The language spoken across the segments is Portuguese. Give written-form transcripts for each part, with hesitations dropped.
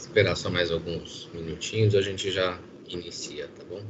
Esperar só mais alguns minutinhos, a gente já inicia, tá bom?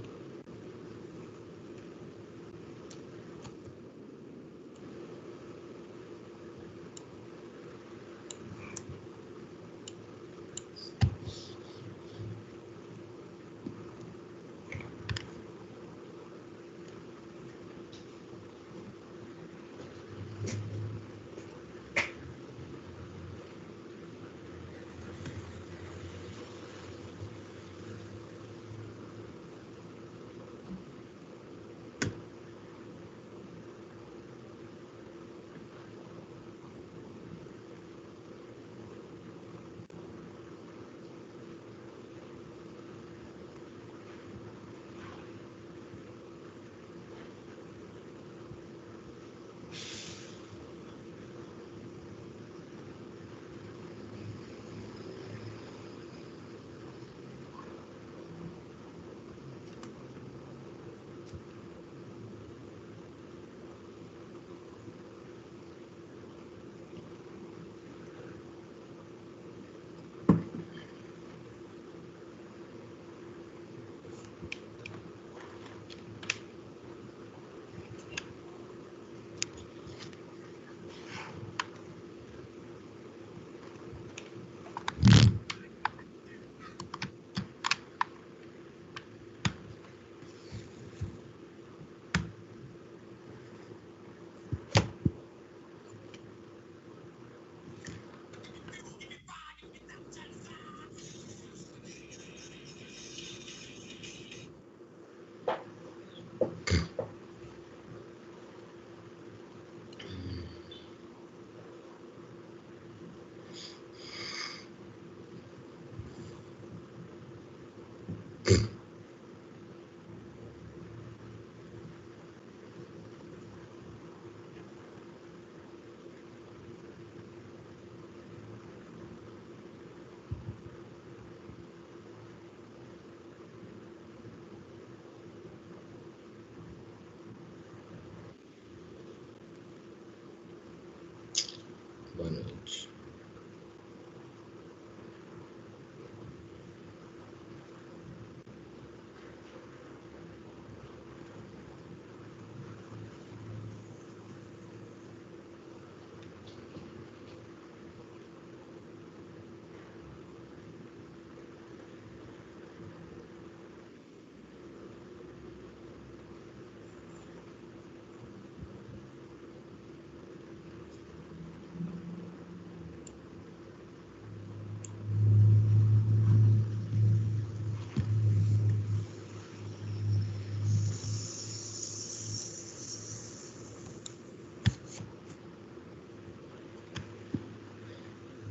Boa noite.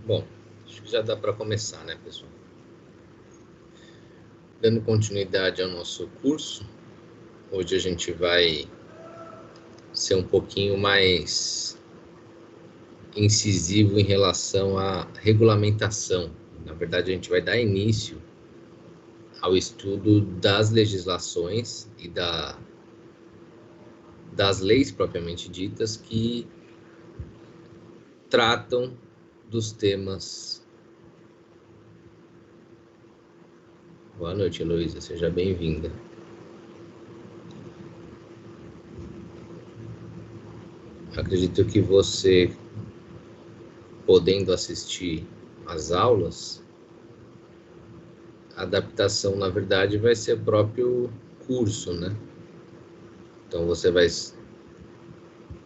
Bom, acho que já dá para começar, né, pessoal? Dando continuidade ao nosso curso, hoje a gente vai ser um pouquinho mais incisivo em relação à regulamentação. Na verdade, a gente vai dar início ao estudo das legislações e das leis propriamente ditas que tratam dos temas. Boa noite, Heloísa, seja bem-vinda. Acredito que você, podendo assistir às aulas, a adaptação, na verdade, vai ser o próprio curso, né? Então, você vai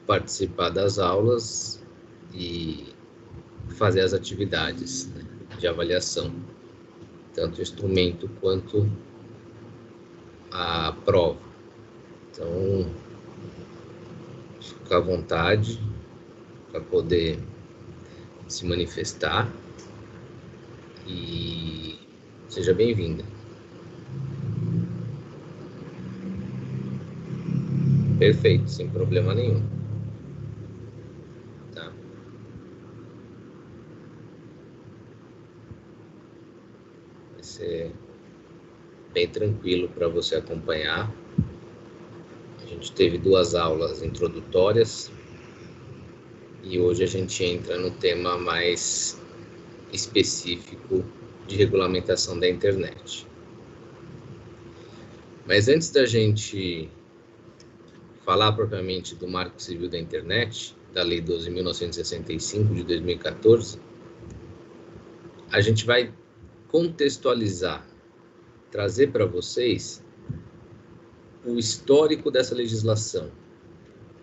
participar das aulas e fazer as atividades, né, de avaliação, tanto o instrumento quanto a prova. Então, fica à vontade para poder se manifestar e seja bem-vinda. Perfeito, sem problema nenhum. Tá? Vai ser bem tranquilo para você acompanhar. A gente teve 2 aulas introdutórias e hoje a gente entra no tema mais específico de regulamentação da internet. Mas antes da gente falar propriamente do Marco Civil da Internet, da Lei 12.965 de 2014, a gente vai contextualizar, trazer para vocês o histórico dessa legislação,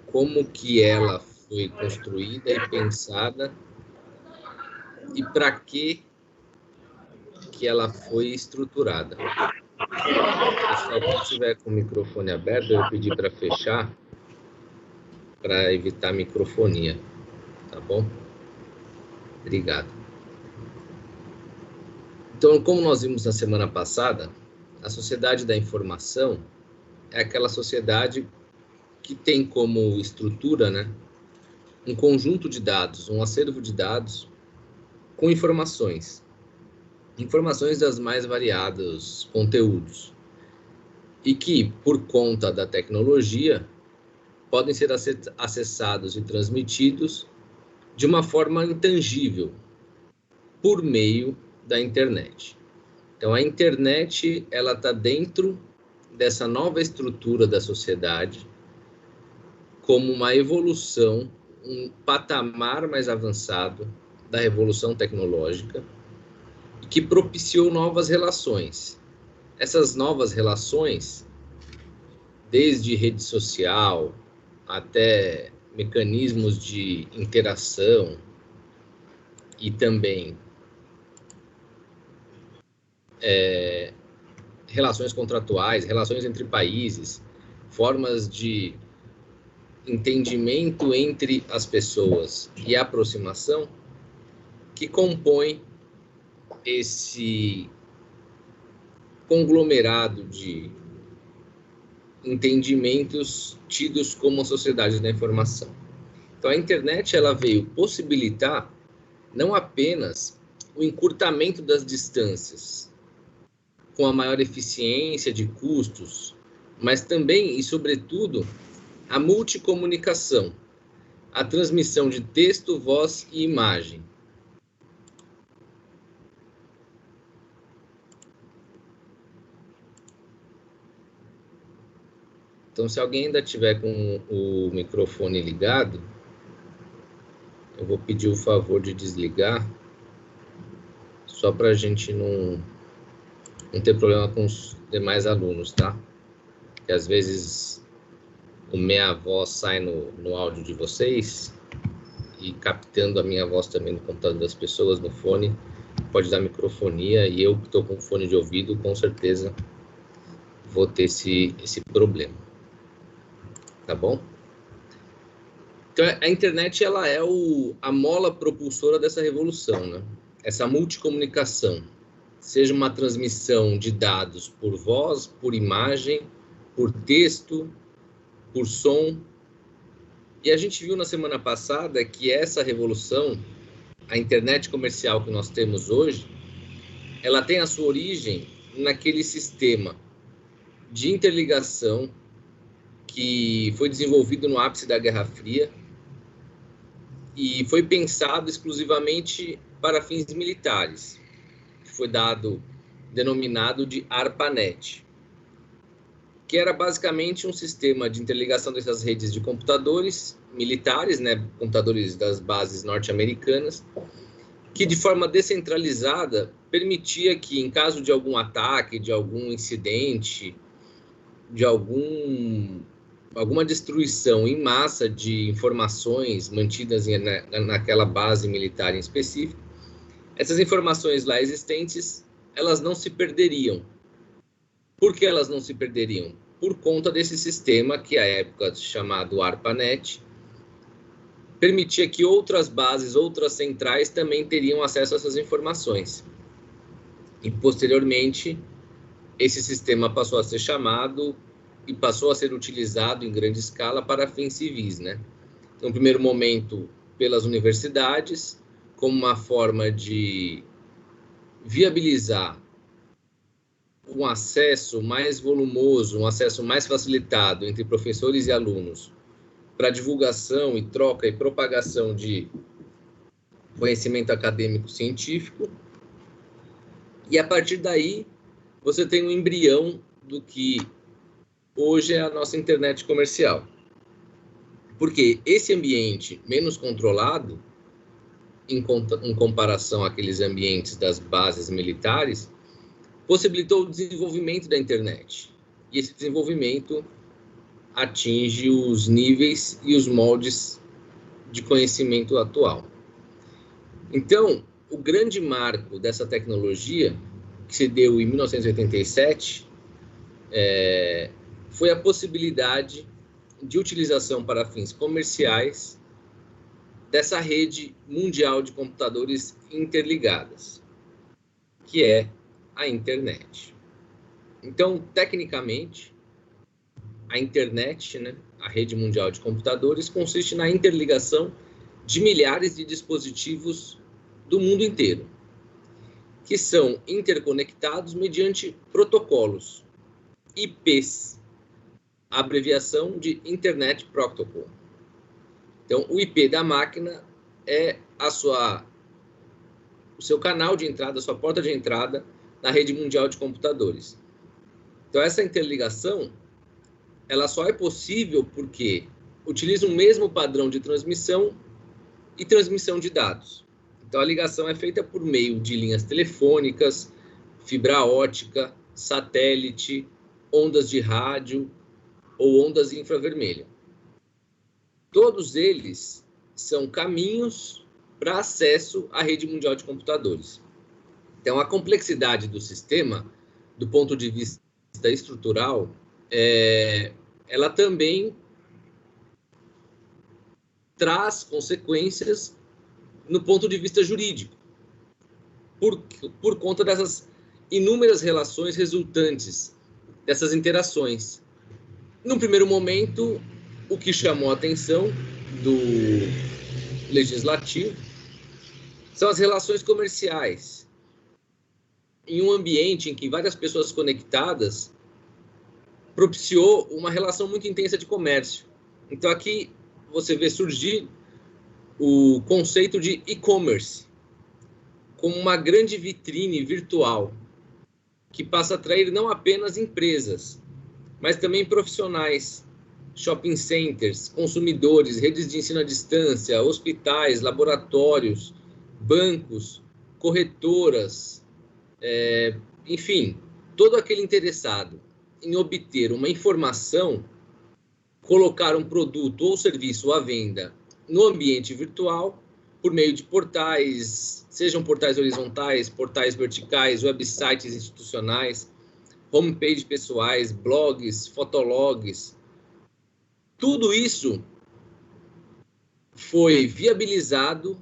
como que ela foi construída e pensada e para que ela foi estruturada. Pessoal, quem estiver com o microfone aberto, eu pedi para fechar, para evitar microfonia, tá bom? Obrigado. Então, como nós vimos na semana passada, a sociedade da informação é aquela sociedade que tem como estrutura, né, um conjunto de dados, um acervo de dados com informações das mais variados conteúdos, e que, por conta da tecnologia, podem ser acessados e transmitidos de uma forma intangível, por meio da internet. Então, a internet, ela está dentro dessa nova estrutura da sociedade, como uma evolução, um patamar mais avançado da revolução tecnológica, que propiciou novas relações. Essas novas relações, desde rede social até mecanismos de interação e também relações contratuais, relações entre países, formas de entendimento entre as pessoas e aproximação, que compõem esse conglomerado de entendimentos tidos como a sociedade da informação. Então, a internet, ela veio possibilitar não apenas o encurtamento das distâncias, com a maior eficiência de custos, mas também e sobretudo a multicomunicação, a transmissão de texto, voz e imagem. Então, se alguém ainda tiver com o microfone ligado, eu vou pedir o favor de desligar, só para a gente não ter problema com os demais alunos, tá? Que às vezes a minha voz sai no áudio de vocês e captando a minha voz também no computador das pessoas, no fone, pode dar microfonia, e eu que estou com fone de ouvido, com certeza vou ter esse problema. Tá bom? Então, a internet, ela é a mola propulsora dessa revolução, né? Essa multicomunicação, seja uma transmissão de dados por voz, por imagem, por texto, por som. E a gente viu na semana passada que essa revolução, a internet comercial que nós temos hoje, ela tem a sua origem naquele sistema de interligação que foi desenvolvido no ápice da Guerra Fria e foi pensado exclusivamente para fins militares, que foi denominado de ARPANET, que era basicamente um sistema de interligação dessas redes de computadores militares, né, computadores das bases norte-americanas, que de forma descentralizada permitia que, em caso de algum ataque, de algum incidente, de alguma destruição em massa de informações mantidas naquela base militar em específico, essas informações lá existentes, elas não se perderiam. Por que elas não se perderiam? Por conta desse sistema que, à época chamado ARPANET, permitia que outras bases, outras centrais também teriam acesso a essas informações. E, posteriormente, esse sistema passou a ser chamado e passou a ser utilizado em grande escala para fins civis, né? Então, no primeiro momento, pelas universidades, como uma forma de viabilizar um acesso mais volumoso, um acesso mais facilitado entre professores e alunos para divulgação e troca e propagação de conhecimento acadêmico científico, E a partir daí, você tem um embrião do que hoje é a nossa internet comercial. Porque esse ambiente menos controlado, em comparação àqueles ambientes das bases militares, possibilitou o desenvolvimento da internet. E esse desenvolvimento atinge os níveis e os moldes de conhecimento atual. Então, o grande marco dessa tecnologia, que se deu em 1987, foi a possibilidade de utilização para fins comerciais dessa rede mundial de computadores interligadas, que é a internet. Então, tecnicamente, a internet, né, a rede mundial de computadores, consiste na interligação de milhares de dispositivos do mundo inteiro, que são interconectados mediante protocolos, IPs, a abreviação de Internet Protocol. Então, o IP da máquina é o seu canal de entrada, a sua porta de entrada na rede mundial de computadores. Então, essa interligação, ela só é possível porque utiliza o mesmo padrão de transmissão e transmissão de dados. Então, a ligação é feita por meio de linhas telefônicas, fibra ótica, satélite, ondas de rádio ou ondas infravermelho. Todos eles são caminhos para acesso à rede mundial de computadores. Então, a complexidade do sistema, do ponto de vista estrutural, ela também traz consequências no ponto de vista jurídico, por conta dessas inúmeras relações resultantes dessas interações. No primeiro momento, o que chamou a atenção do legislativo são as relações comerciais. Em um ambiente em que várias pessoas conectadas propiciou uma relação muito intensa de comércio. Então, aqui você vê surgir o conceito de e-commerce como uma grande vitrine virtual que passa a atrair não apenas empresas, mas também profissionais, shopping centers, consumidores, redes de ensino à distância, hospitais, laboratórios, bancos, corretoras, enfim, todo aquele interessado em obter uma informação, colocar um produto ou serviço à venda no ambiente virtual, por meio de portais, sejam portais horizontais, portais verticais, websites institucionais, homepages pessoais, blogs, fotologs. Tudo isso foi viabilizado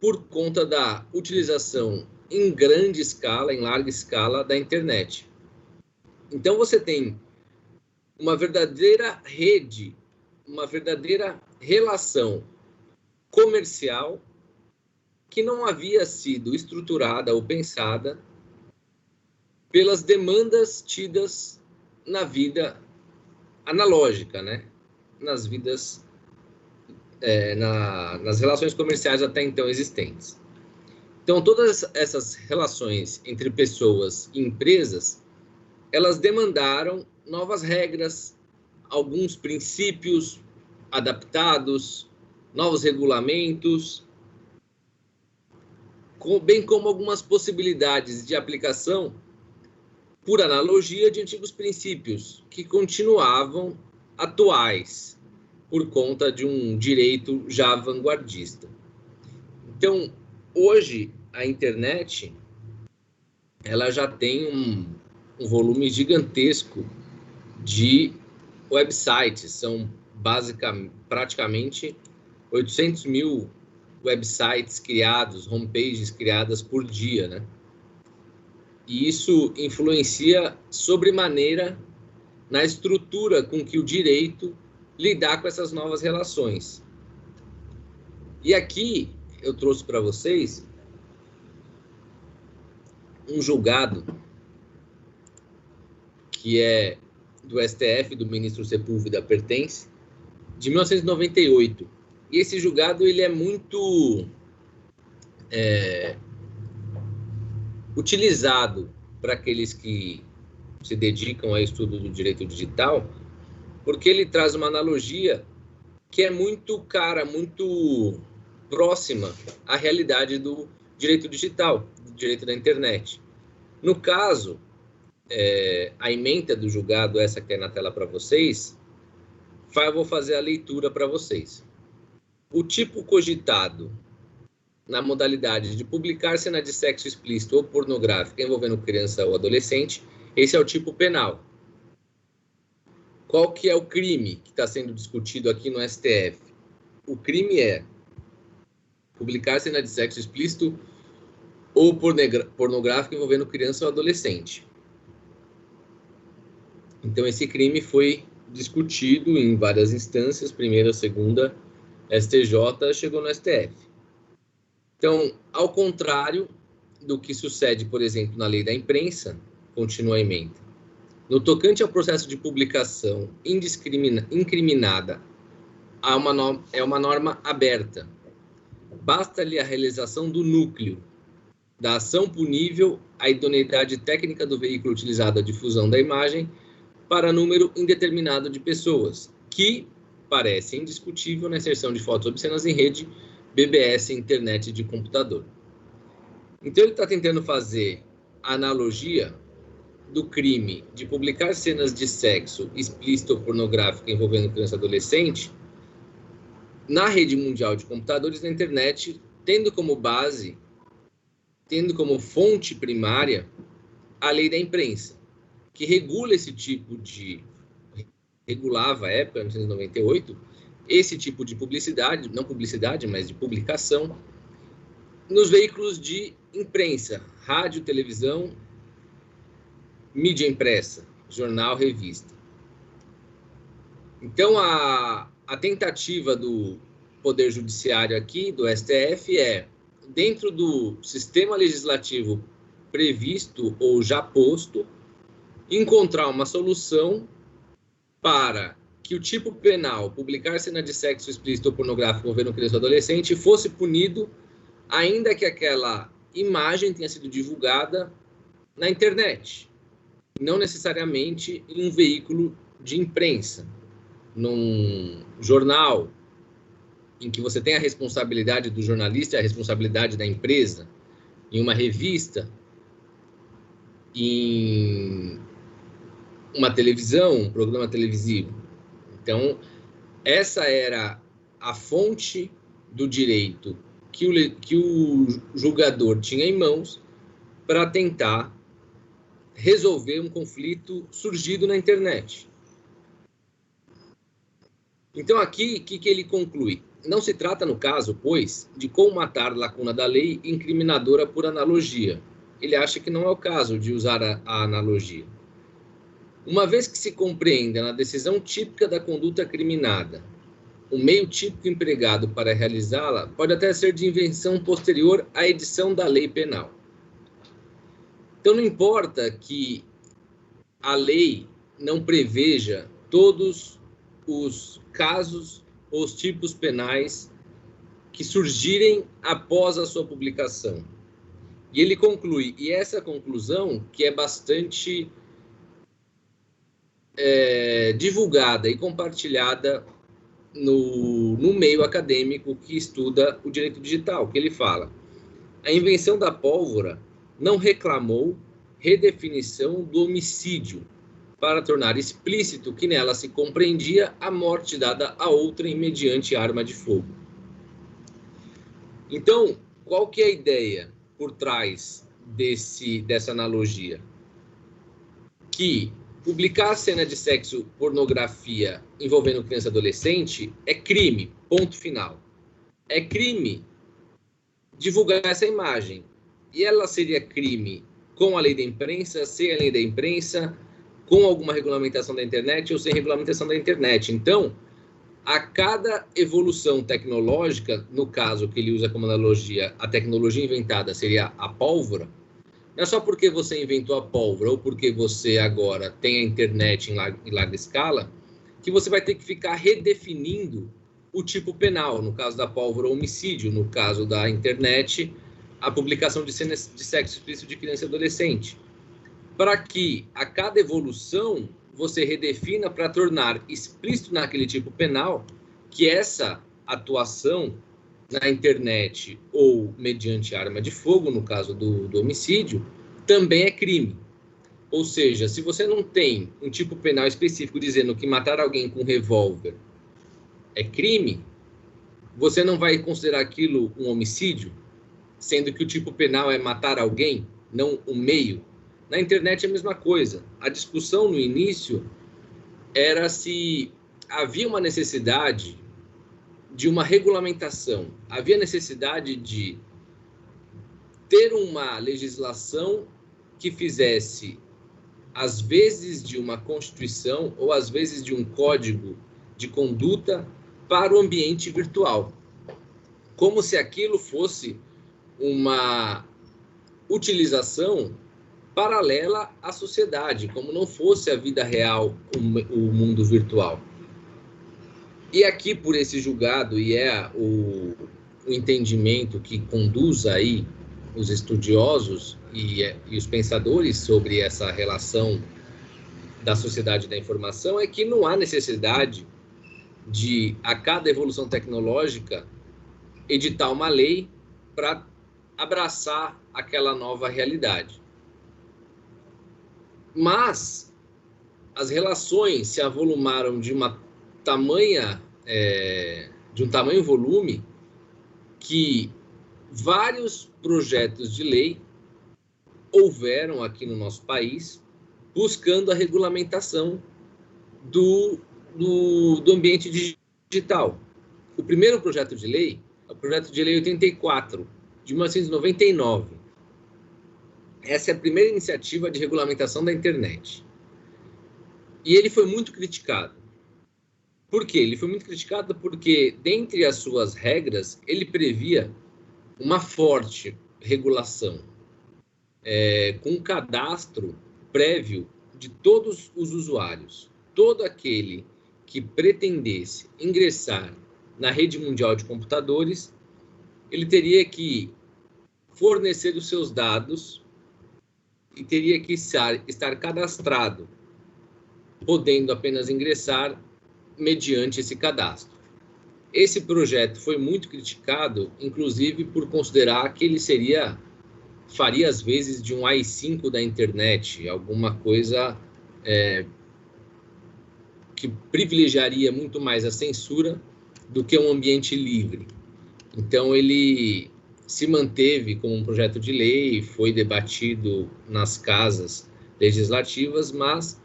por conta da utilização em grande escala, em larga escala, da internet. Então, você tem uma verdadeira rede, uma verdadeira relação comercial que não havia sido estruturada ou pensada pelas demandas tidas na vida analógica, né? Nas vidas, nas relações comerciais até então existentes. Então, todas essas relações entre pessoas e empresas, elas demandaram novas regras, alguns princípios adaptados, novos regulamentos, bem como algumas possibilidades de aplicação por analogia de antigos princípios que continuavam atuais por conta de um direito já vanguardista. Então, hoje, a internet ela já tem um volume gigantesco de websites. São praticamente 800 mil websites criados, homepages criadas por dia, né? E isso influencia sobremaneira na estrutura com que o direito lidar com essas novas relações. E aqui eu trouxe para vocês um julgado que é do STF, do ministro Sepúlveda Pertence, de 1998. E esse julgado ele é muito utilizado para aqueles que se dedicam ao estudo do direito digital, porque ele traz uma analogia que é muito cara, muito próxima à realidade do direito digital, do direito da internet. No caso, a ementa do julgado, essa que é na tela para vocês, eu vou fazer a leitura para vocês. O tipo cogitado na modalidade de publicar cena de sexo explícito ou pornográfica envolvendo criança ou adolescente, esse é o tipo penal. Qual que é o crime que está sendo discutido aqui no STF? O crime é publicar cena de sexo explícito ou pornográfica envolvendo criança ou adolescente. Então, esse crime foi discutido em várias instâncias, primeira, segunda, STJ, chegou no STF. Então, ao contrário do que sucede, por exemplo, na lei da imprensa, continua a ementa. No tocante ao processo de publicação incriminada, é uma norma aberta. Basta-lhe a realização do núcleo da ação punível, a idoneidade técnica do veículo utilizado à difusão da imagem para número indeterminado de pessoas, que parece indiscutível na inserção de fotos obscenas em rede, BBS, internet de computador. Então, ele está tentando fazer a analogia do crime de publicar cenas de sexo explícito ou pornográfico envolvendo criança e adolescente na rede mundial de computadores na internet, tendo como base, tendo como fonte primária a lei da imprensa, que regula esse tipo de... regulava, à época, em 1998, esse tipo de publicidade, não publicidade, mas de publicação, nos veículos de imprensa, rádio, televisão, mídia impressa, jornal, revista. Então, a tentativa do Poder Judiciário aqui, do STF, é, dentro do sistema legislativo previsto ou já posto, encontrar uma solução para que o tipo penal, publicar cena de sexo explícito ou pornográfico envolvendo criança ou adolescente, fosse punido ainda que aquela imagem tenha sido divulgada na internet, não necessariamente em um veículo de imprensa, num jornal, em que você tem a responsabilidade do jornalista e a responsabilidade da empresa, em uma revista, em uma televisão, um programa televisivo. Então, essa era a fonte do direito que o julgador tinha em mãos para tentar resolver um conflito surgido na internet. Então, aqui, o que ele conclui? Não se trata, no caso, pois, de colmatar lacuna da lei incriminadora por analogia. Ele acha que não é o caso de usar a analogia. Uma vez que se compreenda na decisão típica da conduta criminada, o meio típico empregado para realizá-la pode até ser de invenção posterior à edição da lei penal. Então, não importa que a lei não preveja todos os casos ou os tipos penais que surgirem após a sua publicação. E ele conclui, e essa conclusão, que é bastante divulgada e compartilhada no meio acadêmico que estuda o direito digital, que ele fala: a invenção da pólvora não reclamou redefinição do homicídio para tornar explícito que nela se compreendia a morte dada a outrem mediante arma de fogo. Então, qual que é a ideia por trás dessa analogia? Que publicar cena de sexo, pornografia envolvendo criança e adolescente é crime, ponto final. É crime divulgar essa imagem. E ela seria crime com a lei da imprensa, sem a lei da imprensa, com alguma regulamentação da internet ou sem regulamentação da internet. Então, a cada evolução tecnológica, no caso que ele usa como analogia, a tecnologia inventada seria a pólvora. Não é só porque você inventou a pólvora ou porque você agora tem a internet em larga escala que você vai ter que ficar redefinindo o tipo penal. No caso da pólvora, homicídio. No caso da internet, a publicação de cenas de sexo explícito de criança e adolescente, para que a cada evolução você redefina para tornar explícito naquele tipo penal que essa atuação na internet ou mediante arma de fogo, no caso do homicídio, também é crime. Ou seja, se você não tem um tipo penal específico dizendo que matar alguém com revólver é crime, você não vai considerar aquilo um homicídio, sendo que o tipo penal é matar alguém, não o meio. Na internet é a mesma coisa. A discussão no início era se havia uma necessidade de uma regulamentação, havia necessidade de ter uma legislação que fizesse, às vezes, de uma constituição ou às vezes de um código de conduta para o ambiente virtual, como se aquilo fosse uma utilização paralela à sociedade, como não fosse a vida real, o mundo virtual. E aqui, por esse julgado, e é o entendimento que conduz aí os estudiosos e os pensadores sobre essa relação da sociedade da informação, é que não há necessidade de, a cada evolução tecnológica, editar uma lei para abraçar aquela nova realidade. Mas as relações se avolumaram de um tamanho volume que vários projetos de lei houveram aqui no nosso país buscando a regulamentação do ambiente digital. O primeiro projeto de lei é o projeto de lei 84, de 1999. Essa é a primeira iniciativa de regulamentação da internet. E ele foi muito criticado. Por quê? Ele foi muito criticado porque, dentre as suas regras, ele previa uma forte regulação, com um cadastro prévio de todos os usuários. Todo aquele que pretendesse ingressar na rede mundial de computadores, ele teria que fornecer os seus dados e teria que estar cadastrado, podendo apenas ingressar mediante esse cadastro. Esse projeto foi muito criticado, inclusive por considerar que ele faria às vezes de um AI-5 da internet, alguma coisa que privilegiaria muito mais a censura do que um ambiente livre. Então ele se manteve como um projeto de lei, foi debatido nas casas legislativas, mas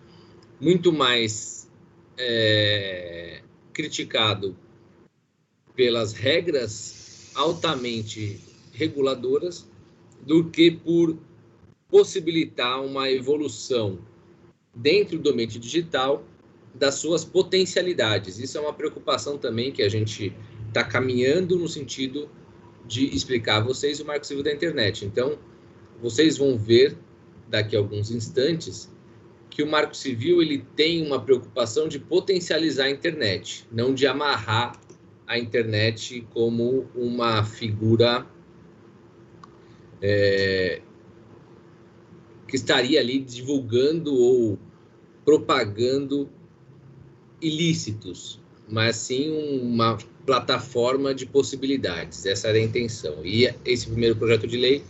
muito mais criticado pelas regras altamente reguladoras do que por possibilitar uma evolução dentro do ambiente digital das suas potencialidades. Isso é uma preocupação também que a gente está caminhando no sentido de explicar a vocês o Marco Civil da Internet. Então, vocês vão ver daqui a alguns instantes que o Marco Civil ele tem uma preocupação de potencializar a internet, não de amarrar a internet como uma figura que estaria ali divulgando ou propagando ilícitos, mas sim uma plataforma de possibilidades. Essa era a intenção. E esse primeiro projeto de lei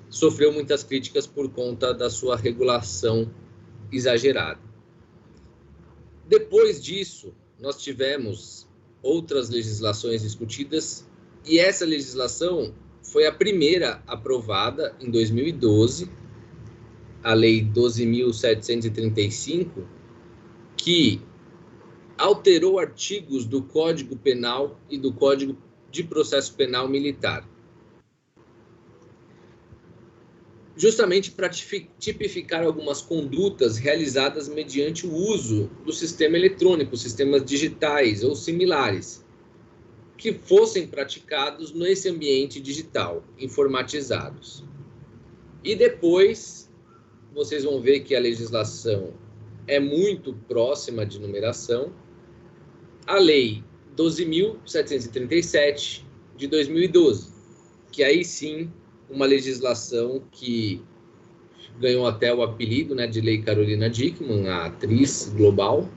sofreu muitas críticas por conta da sua regulação exagerada. Depois disso, nós tivemos outras legislações discutidas e essa legislação foi a primeira aprovada em 2012, a Lei 12.735, que alterou artigos do Código Penal e do Código de Processo Penal Militar, justamente para tipificar algumas condutas realizadas mediante o uso do sistema eletrônico, sistemas digitais ou similares, que fossem praticados nesse ambiente digital, informatizados. E depois, vocês vão ver que a legislação é muito próxima de numeração. A Lei 12.737, de 2012, que aí sim uma legislação que ganhou até o apelido, né, de Lei Carolina Dickmann, a atriz global,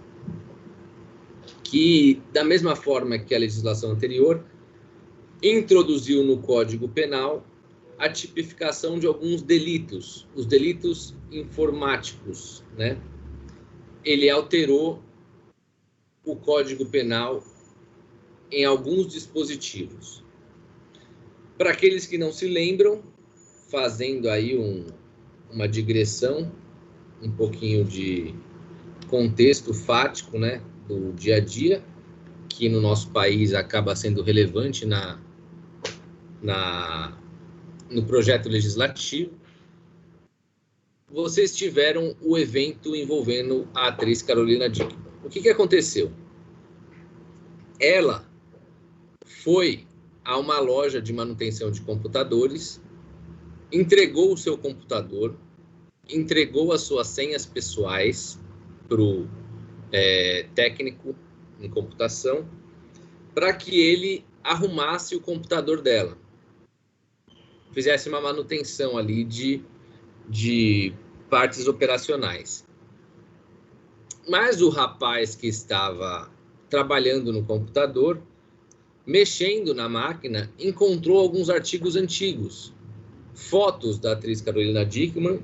que, da mesma forma que a legislação anterior, introduziu no Código Penal a tipificação de alguns delitos, os delitos informáticos, né? Ele alterou o Código Penal em alguns dispositivos. Para aqueles que não se lembram, fazendo aí uma digressão, um pouquinho de contexto fático, né, do dia a dia, que no nosso país acaba sendo relevante no projeto legislativo. Vocês tiveram o evento envolvendo a atriz Carolina Dickmann. O que aconteceu? Ela foi a uma loja de manutenção de computadores, entregou o seu computador, entregou as suas senhas pessoais para o técnico em computação, para que ele arrumasse o computador dela, fizesse uma manutenção ali de partes operacionais. Mas o rapaz que estava trabalhando no computador, mexendo na máquina, encontrou alguns artigos antigos, fotos da atriz Carolina Dickmann,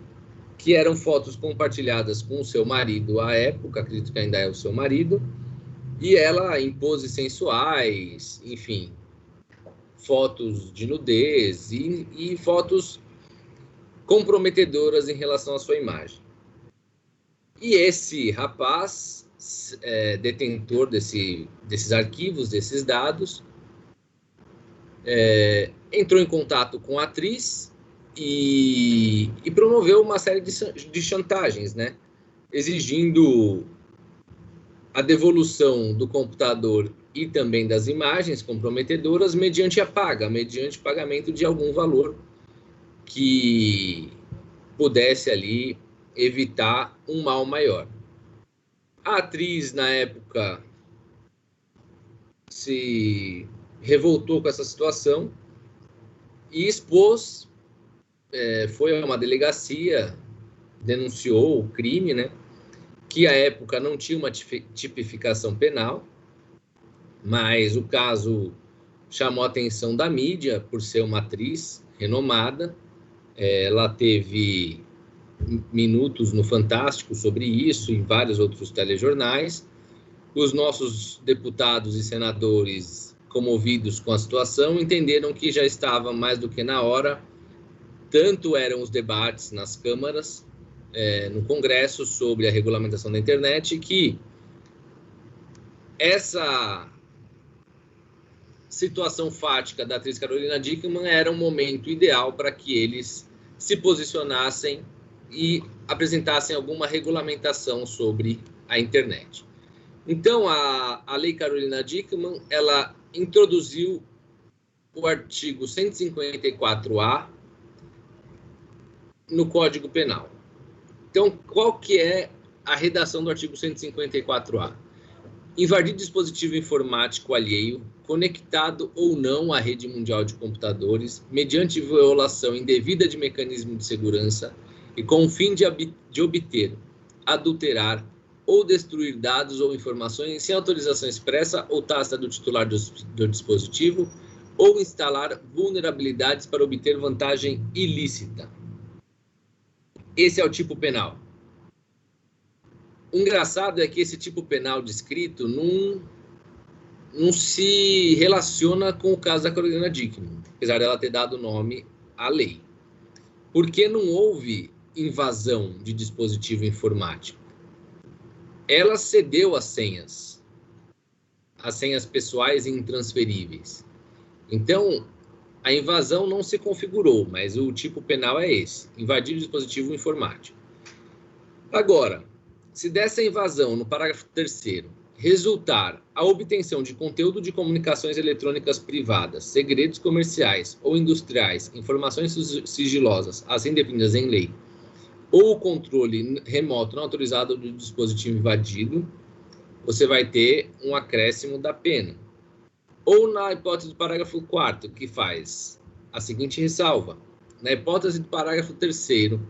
que eram fotos compartilhadas com o seu marido à época, acredito que ainda é o seu marido, e ela em poses sensuais, enfim, fotos de nudez e fotos comprometedoras em relação à sua imagem. E esse rapaz, detentor desses arquivos, desses dados, entrou em contato com a atriz e promoveu uma série de chantagens, né? Exigindo a devolução do computador e também das imagens comprometedoras mediante pagamento de algum valor que pudesse ali evitar um mal maior. A atriz, na época, se revoltou com essa situação e expôs, foi a uma delegacia, denunciou o crime, né? Que à época não tinha uma tipificação penal, mas o caso chamou a atenção da mídia por ser uma atriz renomada. Ela teve minutos no Fantástico sobre isso, em vários outros telejornais. Os nossos deputados e senadores, comovidos com a situação, entenderam que já estava mais do que na hora. Tanto eram os debates nas câmaras, no Congresso, sobre a regulamentação da internet, que essa situação fática da atriz Carolina Dickmann era um momento ideal para que eles se posicionassem e apresentassem alguma regulamentação sobre a internet. Então, a Lei Carolina Dickmann, ela introduziu o artigo 154A no Código Penal. Então, qual que é a redação do artigo 154A? Invadir dispositivo informático alheio, conectado ou não à rede mundial de computadores, mediante violação indevida de mecanismo de segurança e com o fim de obter, adulterar ou destruir dados ou informações sem autorização expressa ou tácita do titular do dispositivo, ou instalar vulnerabilidades para obter vantagem ilícita. Esse é o tipo penal. O engraçado é que esse tipo penal descrito não se relaciona com o caso da Carolina Dickmann, apesar dela ter dado nome à lei. Porque não houve invasão de dispositivo informático. Ela cedeu as senhas pessoais e intransferíveis. Então, a invasão não se configurou, mas o tipo penal é esse: invadir o dispositivo informático. Agora, se dessa invasão, no parágrafo 3º, resultar a obtenção de conteúdo de comunicações eletrônicas privadas, segredos comerciais ou industriais, informações sigilosas, assim definidas em lei, ou o controle remoto não autorizado do dispositivo invadido, você vai ter um acréscimo da pena. Ou na hipótese do parágrafo 4º, que faz a seguinte ressalva: Na hipótese do parágrafo 3º,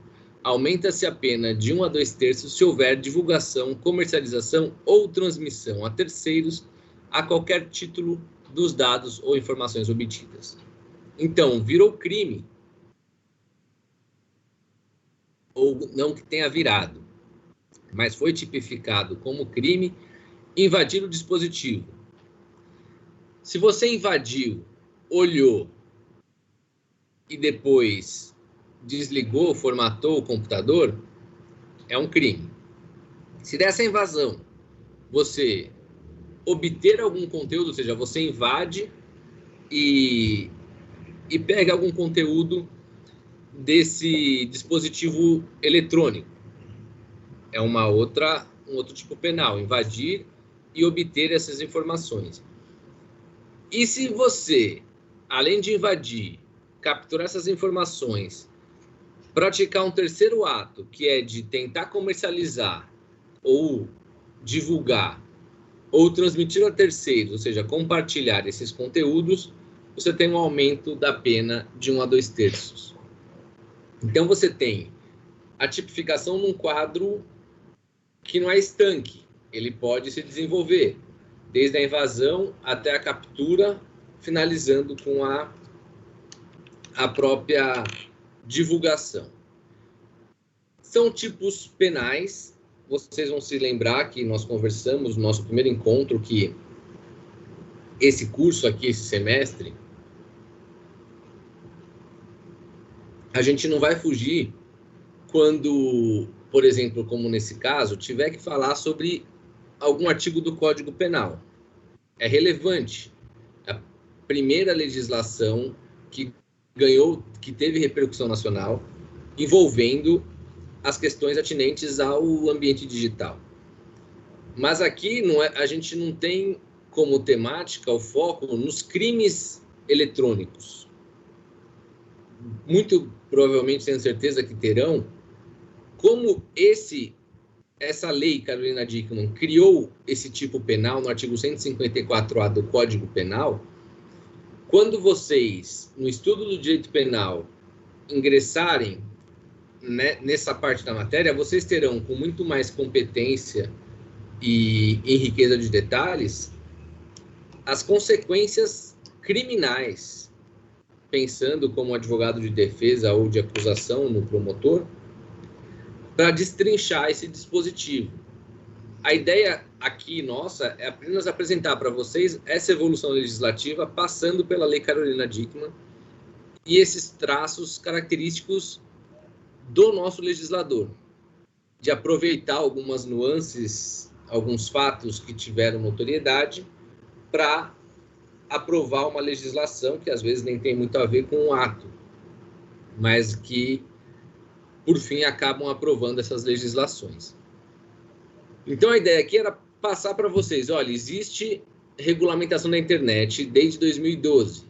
aumenta-se a pena de 1 a 2 terços se houver divulgação, comercialização ou transmissão a terceiros a qualquer título dos dados ou informações obtidas. Então, virou crime, ou não que tenha virado, mas foi tipificado como crime invadir o dispositivo. Se você invadiu, olhou e depois desligou, formatou o computador, é um crime. Se dessa invasão você obter algum conteúdo, ou seja, você invade e pega algum conteúdo desse dispositivo eletrônico, é um outro tipo penal, invadir e obter essas informações. E se você, além de invadir, capturar essas informações, praticar um terceiro ato, que é de tentar comercializar ou divulgar ou transmitir a terceiros, ou seja, compartilhar esses conteúdos, você tem um aumento da pena de 1 a 2 terços. Então, você tem a tipificação num quadro que não é estanque, ele pode se desenvolver, desde a invasão até a captura, finalizando com a própria divulgação. São tipos penais. Vocês vão se lembrar que nós conversamos no nosso primeiro encontro que esse curso aqui, esse semestre, a gente não vai fugir quando, por exemplo, como nesse caso, tiver que falar sobre algum artigo do Código Penal. É relevante. A primeira legislação que teve repercussão nacional, envolvendo as questões atinentes ao ambiente digital. Mas aqui a gente não tem como temática o foco nos crimes eletrônicos. Muito provavelmente, tenho certeza que terão, como essa lei, Carolina Dickmann, criou esse tipo penal no artigo 154A do Código Penal. Quando vocês, no estudo do direito penal, ingressarem nessa parte da matéria, vocês terão, com muito mais competência e em riqueza de detalhes, as consequências criminais, pensando como advogado de defesa ou de acusação no promotor, para destrinchar esse dispositivo. A ideia aqui nossa é apenas apresentar para vocês essa evolução legislativa passando pela Lei Carolina Dickmann e esses traços característicos do nosso legislador, de aproveitar algumas nuances, alguns fatos que tiveram notoriedade para aprovar uma legislação que às vezes nem tem muito a ver com o ato, mas que, por fim, acabam aprovando essas legislações. Então, a ideia aqui era passar para vocês, olha, existe regulamentação da internet desde 2012,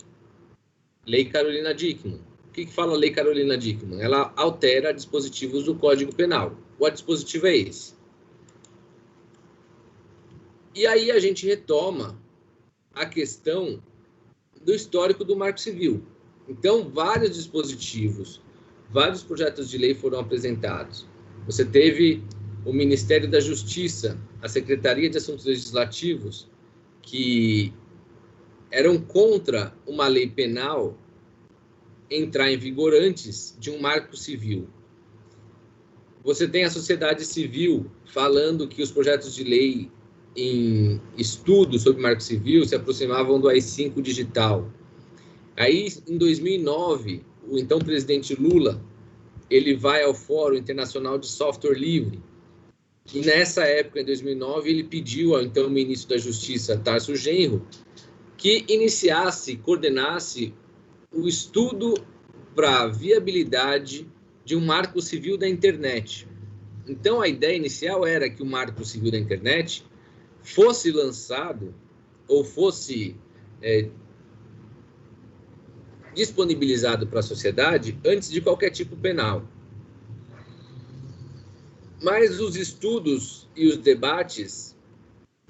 Lei Carolina Dickmann. O que fala a Lei Carolina Dickmann? Ela altera dispositivos do Código Penal. O dispositivo é esse. E aí a gente retoma a questão do histórico do Marco Civil. Então, vários dispositivos, vários projetos de lei foram apresentados. Você teve o Ministério da Justiça, a Secretaria de Assuntos Legislativos, que eram contra uma lei penal entrar em vigor antes de um marco civil. Você tem a sociedade civil falando que os projetos de lei em estudo sobre marco civil se aproximavam do AI-5 digital. Aí, em 2009, o então presidente Lula, ele vai ao Fórum Internacional de Software Livre, e nessa época, em 2009, ele pediu ao então ministro da Justiça, Tarso Genro, que iniciasse, coordenasse o estudo para a viabilidade de um marco civil da internet. Então, a ideia inicial era que o marco civil da internet fosse lançado ou fosse disponibilizado para a sociedade antes de qualquer tipo penal. Mas os estudos e os debates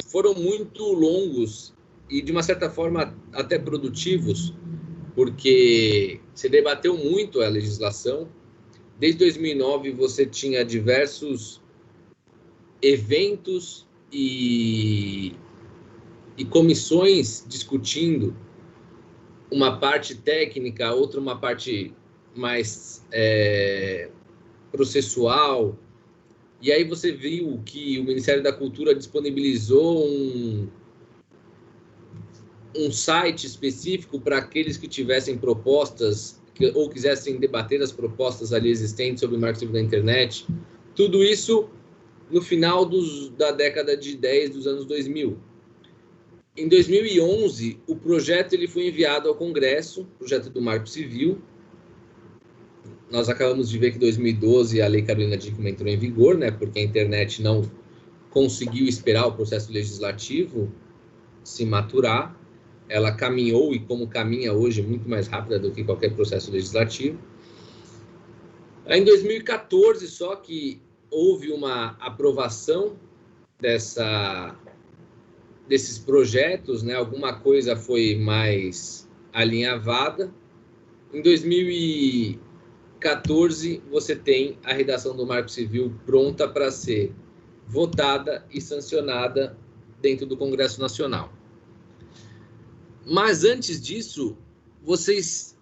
foram muito longos e, de uma certa forma, até produtivos, porque se debateu muito a legislação. Desde 2009, você tinha diversos eventos e comissões discutindo uma parte técnica, outra uma parte mais processual. E aí você viu que o Ministério da Cultura disponibilizou um site específico para aqueles que tivessem propostas ou quisessem debater as propostas ali existentes sobre o marco civil da internet. Tudo isso no final da década de 10 dos anos 2000. Em 2011, o projeto ele foi enviado ao Congresso, o projeto do Marco Civil. Nós acabamos de ver que em 2012 a Lei Carolina Dickmann entrou em vigor, né, porque a internet não conseguiu esperar o processo legislativo se maturar. Ela caminhou, e como caminha hoje, muito mais rápida do que qualquer processo legislativo. Em 2014, só que houve uma aprovação desses projetos, né? Alguma coisa foi mais alinhavada. Em 2014, você tem a redação do Marco Civil pronta para ser votada e sancionada dentro do Congresso Nacional. Mas antes disso, vocês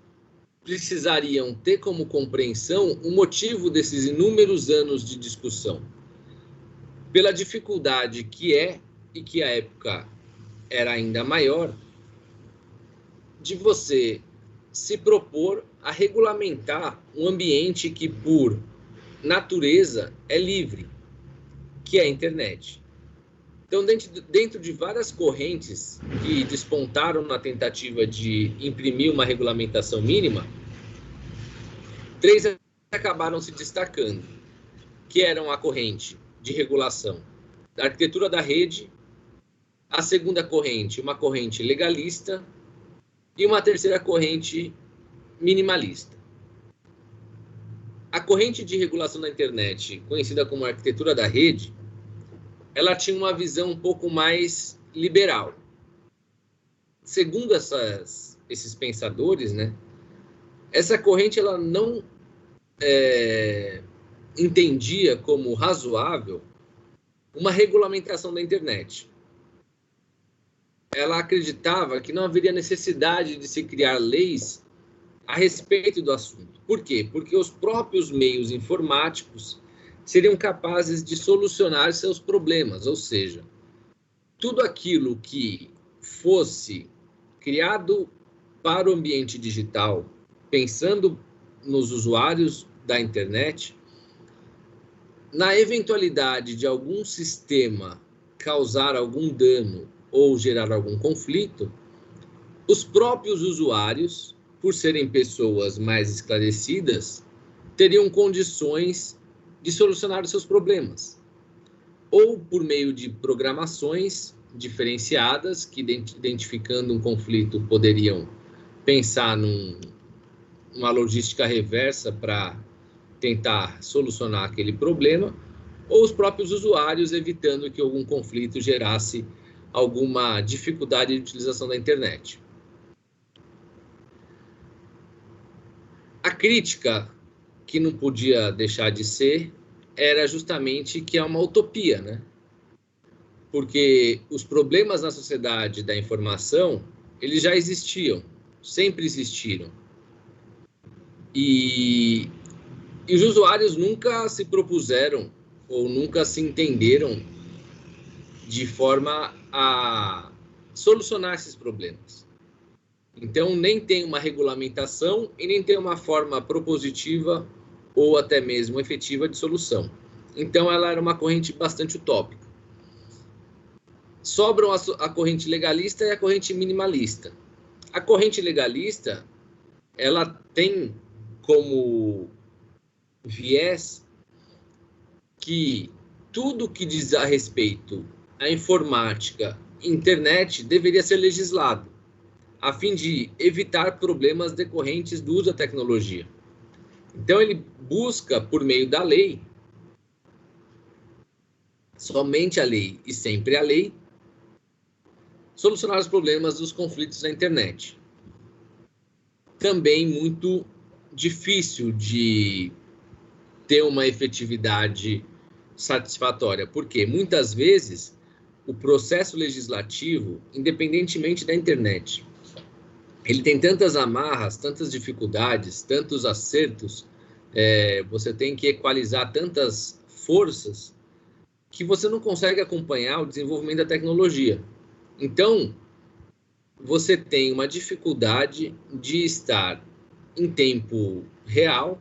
precisariam ter como compreensão o motivo desses inúmeros anos de discussão. Pela dificuldade que é, e que à época era ainda maior, de você se propor a regulamentar um ambiente que, por natureza, é livre, que é a internet. Então, dentro de várias correntes que despontaram na tentativa de imprimir uma regulamentação mínima, 3 acabaram se destacando, que eram a corrente de regulação da arquitetura da rede, a segunda corrente, uma corrente legalista, e uma terceira corrente minimalista. A corrente de regulação da internet, conhecida como arquitetura da rede, ela tinha uma visão um pouco mais liberal. Segundo esses pensadores, né, essa corrente ela não entendia como razoável uma regulamentação da internet. Ela acreditava que não haveria necessidade de se criar leis a respeito do assunto. Por quê? Porque os próprios meios informáticos seriam capazes de solucionar seus problemas, ou seja, tudo aquilo que fosse criado para o ambiente digital, pensando nos usuários da internet, na eventualidade de algum sistema causar algum dano ou gerar algum conflito, os próprios usuários, por serem pessoas mais esclarecidas, teriam condições de solucionar os seus problemas, ou por meio de programações diferenciadas que, identificando um conflito, poderiam pensar numa logística reversa para tentar solucionar aquele problema, ou os próprios usuários evitando que algum conflito gerasse alguma dificuldade de utilização da internet. A crítica que não podia deixar de ser era justamente que é uma utopia, né? Porque os problemas na sociedade da informação, eles já existiam, sempre existiram. E os usuários nunca se propuseram ou nunca se entenderam de forma a solucionar esses problemas. Então, nem tem uma regulamentação e nem tem uma forma propositiva ou até mesmo efetiva de solução. Então, ela era uma corrente bastante utópica. Sobram a corrente legalista e a corrente minimalista. A corrente legalista, ela tem como viés que tudo que diz a respeito à informática, internet, deveria ser legislado, a fim de evitar problemas decorrentes do uso da tecnologia. Então, ele busca, por meio da lei, somente a lei e sempre a lei, solucionar os problemas dos conflitos na internet. também muito difícil de ter uma efetividade satisfatória, porque muitas vezes o processo legislativo, independentemente da internet, ele tem tantas amarras, tantas dificuldades, tantos acertos, você tem que equalizar tantas forças que você não consegue acompanhar o desenvolvimento da tecnologia. Então, você tem uma dificuldade de estar em tempo real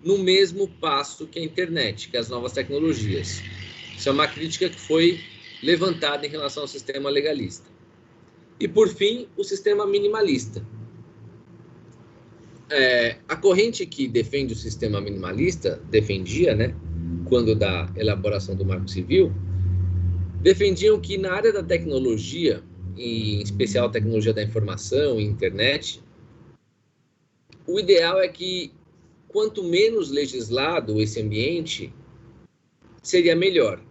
no mesmo passo que a internet, que as novas tecnologias. Isso é uma crítica que foi levantada em relação ao sistema legalista. E, por fim, o sistema minimalista. A corrente que defende o sistema minimalista, defendia, né, quando da elaboração do Marco Civil, defendiam que na área da tecnologia, em especial a tecnologia da informação e internet, o ideal é que quanto menos legislado esse ambiente, seria melhor.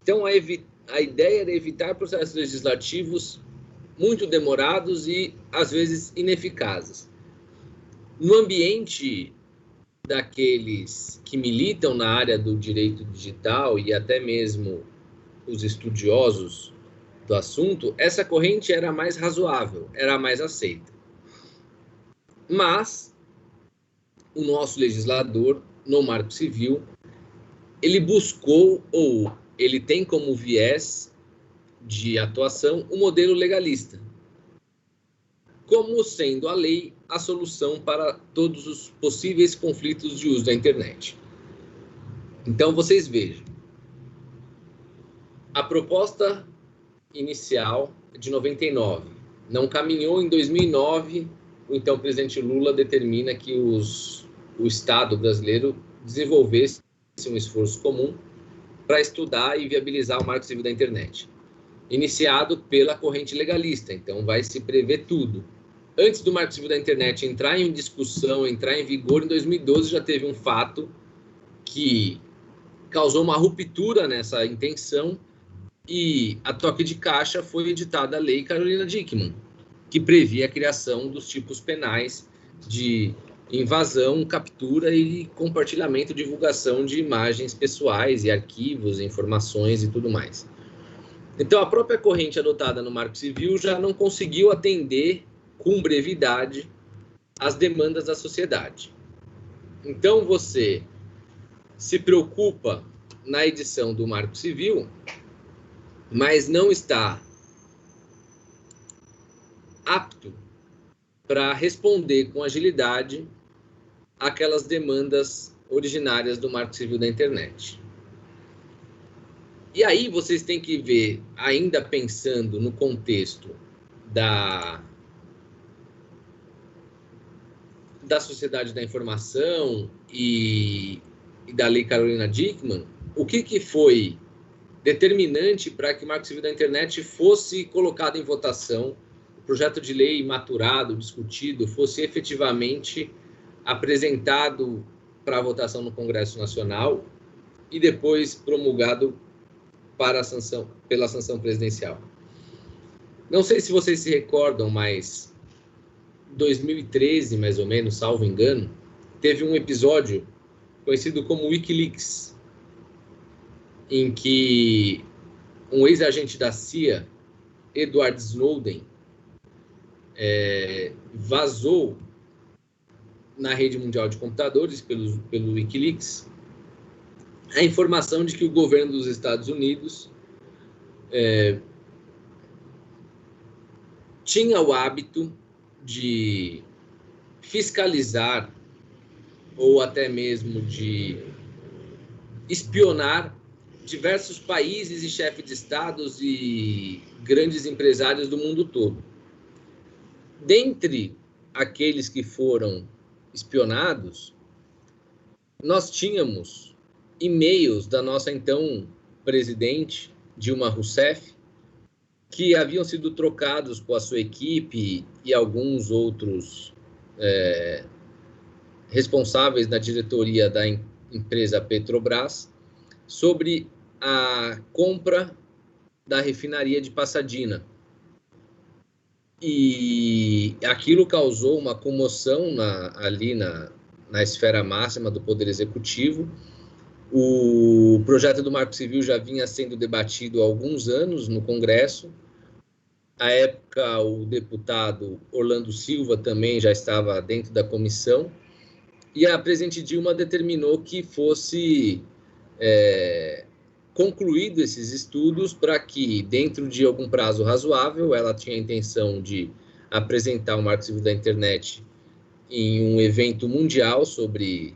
Então, a ideia era evitar processos legislativos muito demorados e, às vezes, ineficazes. No ambiente daqueles que militam na área do direito digital e até mesmo os estudiosos do assunto, essa corrente era mais razoável, era mais aceita. Mas o nosso legislador, no Marco Civil, ele buscou, ou ele tem como viés de atuação, o modelo legalista, como sendo a lei a solução para todos os possíveis conflitos de uso da internet. Então, vocês vejam, a proposta inicial é de 99, não caminhou. Em 2009, o então presidente Lula determina que o Estado brasileiro desenvolvesse um esforço comum para estudar e viabilizar o Marco Civil da internet, iniciado pela corrente legalista. Então, vai se prever tudo. Antes do Marco Civil da internet entrar em discussão, entrar em vigor, em 2012 já teve um fato que causou uma ruptura nessa intenção, e a toque de caixa foi editada a Lei Carolina Dickmann, que previa a criação dos tipos penais de invasão, captura e compartilhamento, divulgação de imagens pessoais e arquivos, informações e tudo mais. Então, a própria corrente adotada no Marco Civil já não conseguiu atender com brevidade as demandas da sociedade. Então, você se preocupa na edição do Marco Civil, mas não está apto para responder com agilidade aquelas demandas originárias do Marco Civil da internet. E aí vocês têm que ver, ainda pensando no contexto da sociedade da informação e da Lei Carolina Dickmann, o que foi determinante para que o Marco Civil da internet fosse colocado em votação, o projeto de lei maturado, discutido, fosse efetivamente apresentado para votação no Congresso Nacional e depois promulgado pela sanção presidencial. Não sei se vocês se recordam, mas 2013, mais ou menos, salvo engano, teve um episódio conhecido como Wikileaks, em que um ex-agente da CIA, Edward Snowden, vazou na rede mundial de computadores, pelo Wikileaks, a informação de que o governo dos Estados Unidos tinha o hábito de fiscalizar ou até mesmo de espionar diversos países e chefes de estados e grandes empresários do mundo todo. Dentre aqueles que foram espionados, nós tínhamos e-mails da nossa então presidente, Dilma Rousseff, que haviam sido trocados com a sua equipe e alguns outros responsáveis da diretoria da empresa Petrobras sobre a compra da refinaria de Pasadena. E aquilo causou uma comoção ali na esfera máxima do Poder Executivo. O projeto do Marco Civil já vinha sendo debatido há alguns anos no Congresso. À época, o deputado Orlando Silva também já estava dentro da comissão. E a presidente Dilma determinou que fosse concluído esses estudos para que, dentro de algum prazo razoável, ela tinha a intenção de apresentar o Marco Civil da Internet em um evento mundial sobre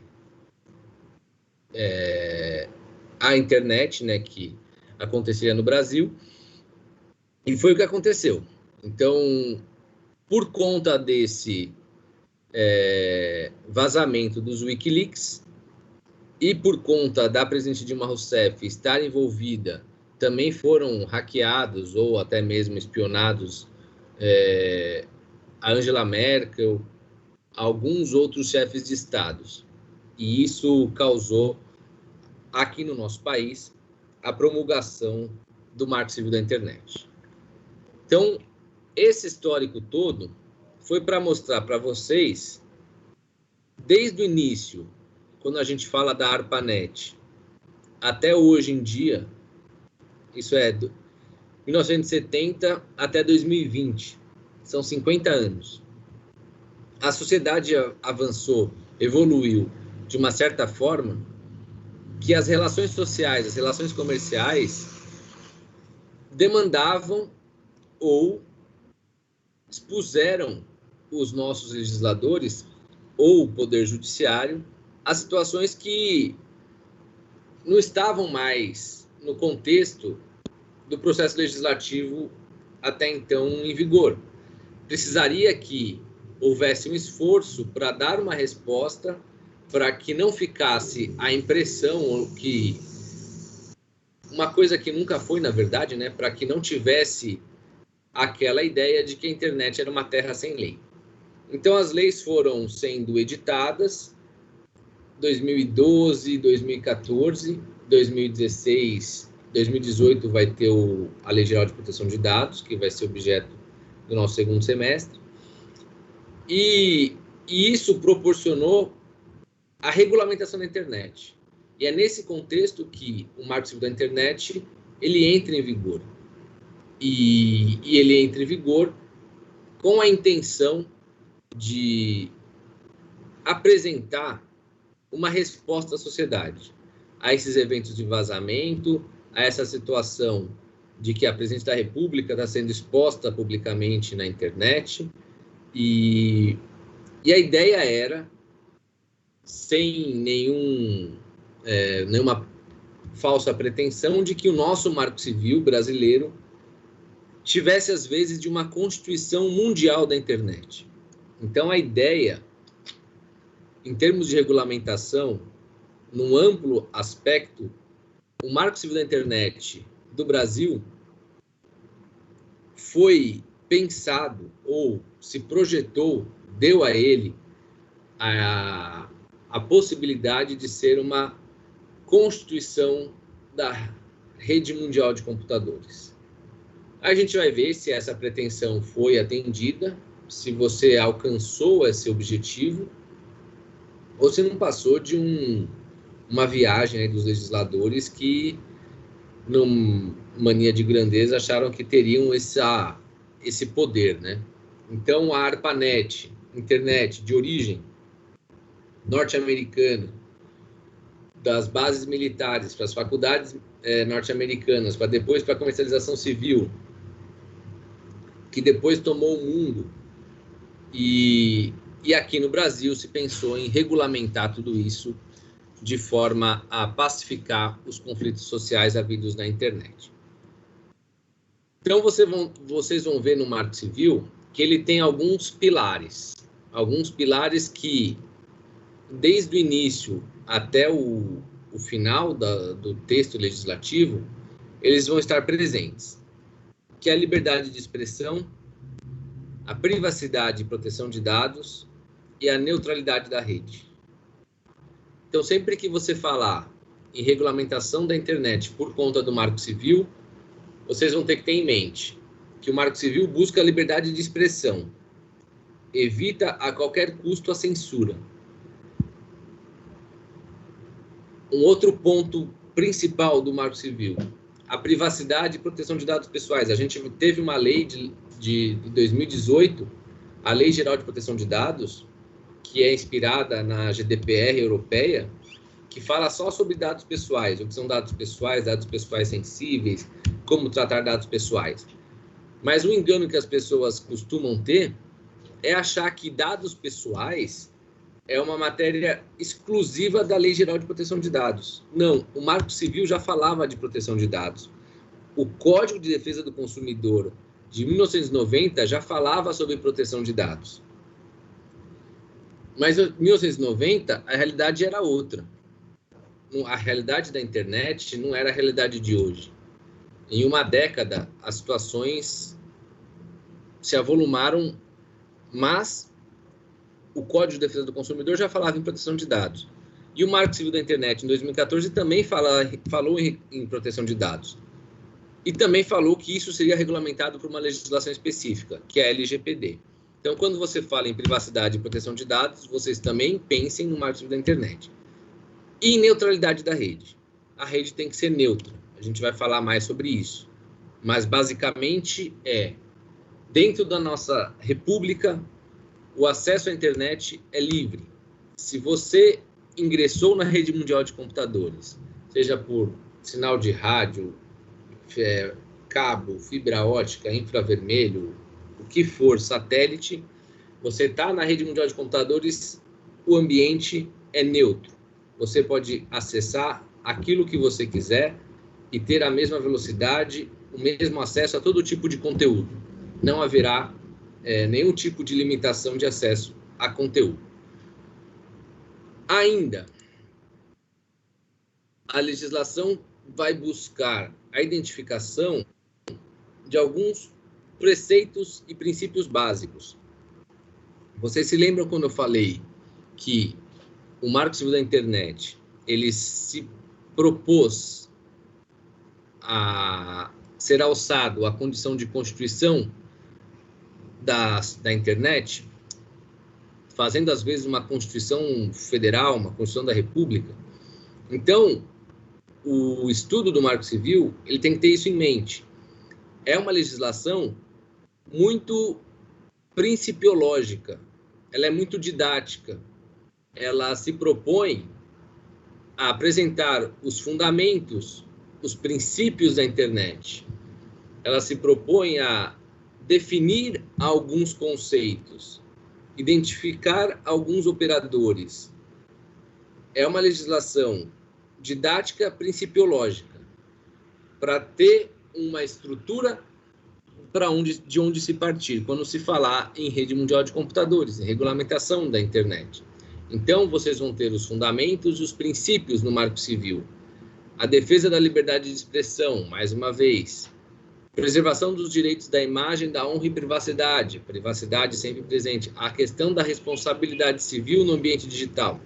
a internet, né, que aconteceria no Brasil, e foi o que aconteceu. Então, por conta desse vazamento dos Wikileaks e por conta da presidente Dilma Rousseff estar envolvida, também foram hackeados ou até mesmo espionados a Angela Merkel, alguns outros chefes de estados. E isso causou, aqui no nosso país, a promulgação do Marco Civil da Internet. Então, esse histórico todo foi para mostrar para vocês, desde o início, quando a gente fala da ARPANET, até hoje em dia, isso é 1970 até 2020, são 50 anos. A sociedade avançou, evoluiu de uma certa forma que as relações sociais, as relações comerciais demandavam ou expuseram os nossos legisladores ou o Poder Judiciário a situações que não estavam mais no contexto do processo legislativo até então em vigor. Precisaria que houvesse um esforço para dar uma resposta, para que não ficasse a impressão que uma coisa que nunca foi, na verdade, né, para que não tivesse aquela ideia de que a internet era uma terra sem lei. Então, as leis foram sendo editadas 2012, 2014, 2016, 2018 vai ter a Lei Geral de Proteção de Dados, que vai ser objeto do nosso segundo semestre. E isso proporcionou a regulamentação da internet. E é nesse contexto que o Marco Civil da Internet ele entra em vigor. E ele entra em vigor com a intenção de apresentar uma resposta à sociedade, a esses eventos de vazamento, a essa situação de que a presidente da República está sendo exposta publicamente na internet. E a ideia era, sem nenhuma falsa pretensão, de que o nosso Marco Civil brasileiro tivesse, às vezes, de uma Constituição Mundial da Internet. Então, a ideia, em termos de regulamentação, num amplo aspecto, o Marco Civil da Internet do Brasil foi pensado ou se projetou, deu a ele a possibilidade de ser uma Constituição da Rede Mundial de Computadores. A gente vai ver se essa pretensão foi atendida, se você alcançou esse objetivo, ou se não passou de uma viagem aí dos legisladores que, numa mania de grandeza, acharam que teriam esse poder, né? Então, a ARPANET, internet de origem norte-americana, das bases militares para as faculdades norte-americanas, para depois para a comercialização civil, que depois tomou o mundo, e aqui no Brasil se pensou em regulamentar tudo isso de forma a pacificar os conflitos sociais havidos na internet. Então, vocês vão ver no Marco Civil que ele tem alguns pilares que, desde o início até o final do texto legislativo, eles vão estar presentes, que é a liberdade de expressão, a privacidade e proteção de dados e a neutralidade da rede. Então, sempre que você falar em regulamentação da internet por conta do Marco Civil, vocês vão ter que ter em mente que o Marco Civil busca a liberdade de expressão, evita a qualquer custo a censura. Um outro ponto principal do Marco Civil, a privacidade e proteção de dados pessoais. A gente teve uma lei de 2018, a Lei Geral de Proteção de Dados, que é inspirada na GDPR europeia, que fala só sobre dados pessoais, o que são dados pessoais sensíveis, como tratar dados pessoais. Mas o engano que as pessoas costumam ter é achar que dados pessoais é uma matéria exclusiva da Lei Geral de Proteção de Dados. Não, o Marco Civil já falava de proteção de dados. O Código de Defesa do Consumidor de 1990 já falava sobre proteção de dados. Mas em 1990, a realidade era outra. A realidade da internet não era a realidade de hoje. Em uma década, as situações se avolumaram, mas o Código de Defesa do Consumidor já falava em proteção de dados. E o Marco Civil da Internet, em 2014, também falou em proteção de dados. E também falou que isso seria regulamentado por uma legislação específica, que é a LGPD. Então, quando você fala em privacidade e proteção de dados, vocês também pensem no Marco Civil da Internet. E neutralidade da rede. A rede tem que ser neutra. A gente vai falar mais sobre isso. Mas, basicamente, dentro da nossa república, o acesso à internet é livre. Se você ingressou na rede mundial de computadores, seja por sinal de rádio, cabo, fibra ótica, infravermelho, o que for, satélite, você está na rede mundial de computadores, o ambiente é neutro. Você pode acessar aquilo que você quiser e ter a mesma velocidade, o mesmo acesso a todo tipo de conteúdo. Não haverá nenhum tipo de limitação de acesso a conteúdo. Ainda, a legislação vai buscar a identificação de alguns preceitos e princípios básicos. Vocês se lembram quando eu falei que o Marco Civil da Internet, ele se propôs a ser alçado à condição de Constituição da internet, fazendo às vezes uma Constituição Federal, uma Constituição da República? Então, o estudo do Marco Civil, ele tem que ter isso em mente. É uma legislação muito principiológica, ela é muito didática, ela se propõe a apresentar os fundamentos, os princípios da internet. Ela se propõe a definir alguns conceitos, identificar alguns operadores. É uma legislação didática principiológica, para ter uma estrutura de onde se partir, quando se falar em rede mundial de computadores, em regulamentação da internet. Então, vocês vão ter os fundamentos e os princípios no Marco Civil. A defesa da liberdade de expressão, mais uma vez. Preservação dos direitos da imagem, da honra e privacidade sempre presente. A questão da responsabilidade civil no ambiente digital.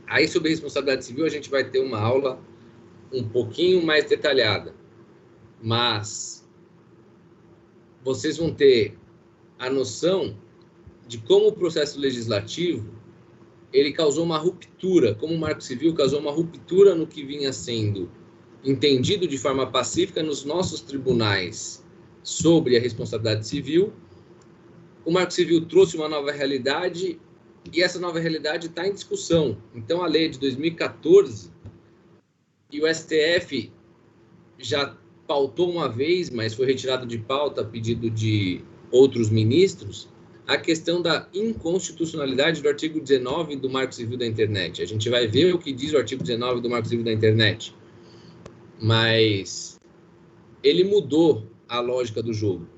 Aí, sobre responsabilidade civil, a gente vai ter uma aula um pouquinho mais detalhada. Mas vocês vão ter a noção de como o processo legislativo ele causou uma ruptura, como o Marco Civil causou uma ruptura no que vinha sendo entendido de forma pacífica nos nossos tribunais sobre a responsabilidade civil. O Marco Civil trouxe uma nova realidade e essa nova realidade está em discussão. Então, a lei de 2014 e o STF já pautou uma vez, mas foi retirado de pauta a pedido de outros ministros, a questão da inconstitucionalidade do artigo 19 do Marco Civil da Internet. A gente vai ver o que diz o artigo 19 do Marco Civil da Internet. Mas ele mudou a lógica do jogo,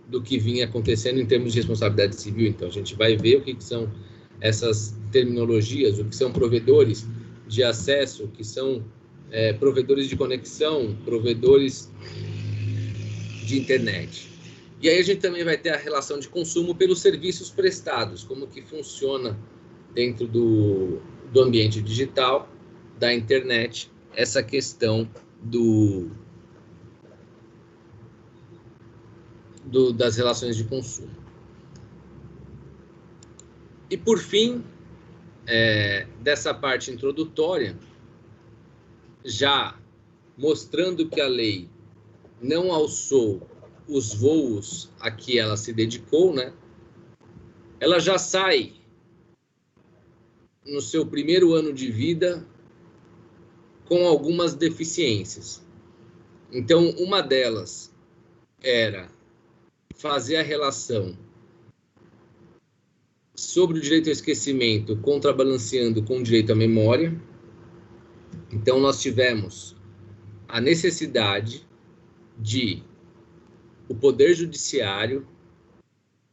do que vinha acontecendo em termos de responsabilidade civil. Então, a gente vai ver o que são essas terminologias, o que são provedores de acesso, o que são provedores de conexão, provedores de internet. E aí a gente também vai ter a relação de consumo pelos serviços prestados, como que funciona dentro do ambiente digital, da internet, essa questão das relações de consumo. E, por fim, dessa parte introdutória, já mostrando que a lei não alçou os voos a que ela se dedicou, né? Ela já sai no seu primeiro ano de vida com algumas deficiências. Então, uma delas era fazer a relação sobre o direito ao esquecimento contrabalanceando com o direito à memória. Então, nós tivemos a necessidade de o Poder Judiciário,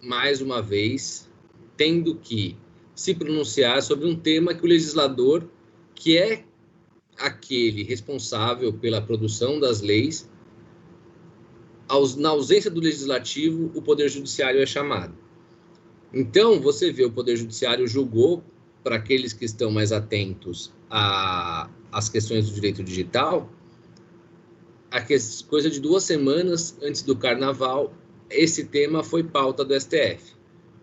mais uma vez, tendo que se pronunciar sobre um tema que o legislador, que é aquele responsável pela produção das leis, na ausência do legislativo, o Poder Judiciário é chamado. Então, você vê, o Poder Judiciário julgou, para aqueles que estão mais atentos às questões do direito digital, coisa de 2 semanas antes do Carnaval, esse tema foi pauta do STF.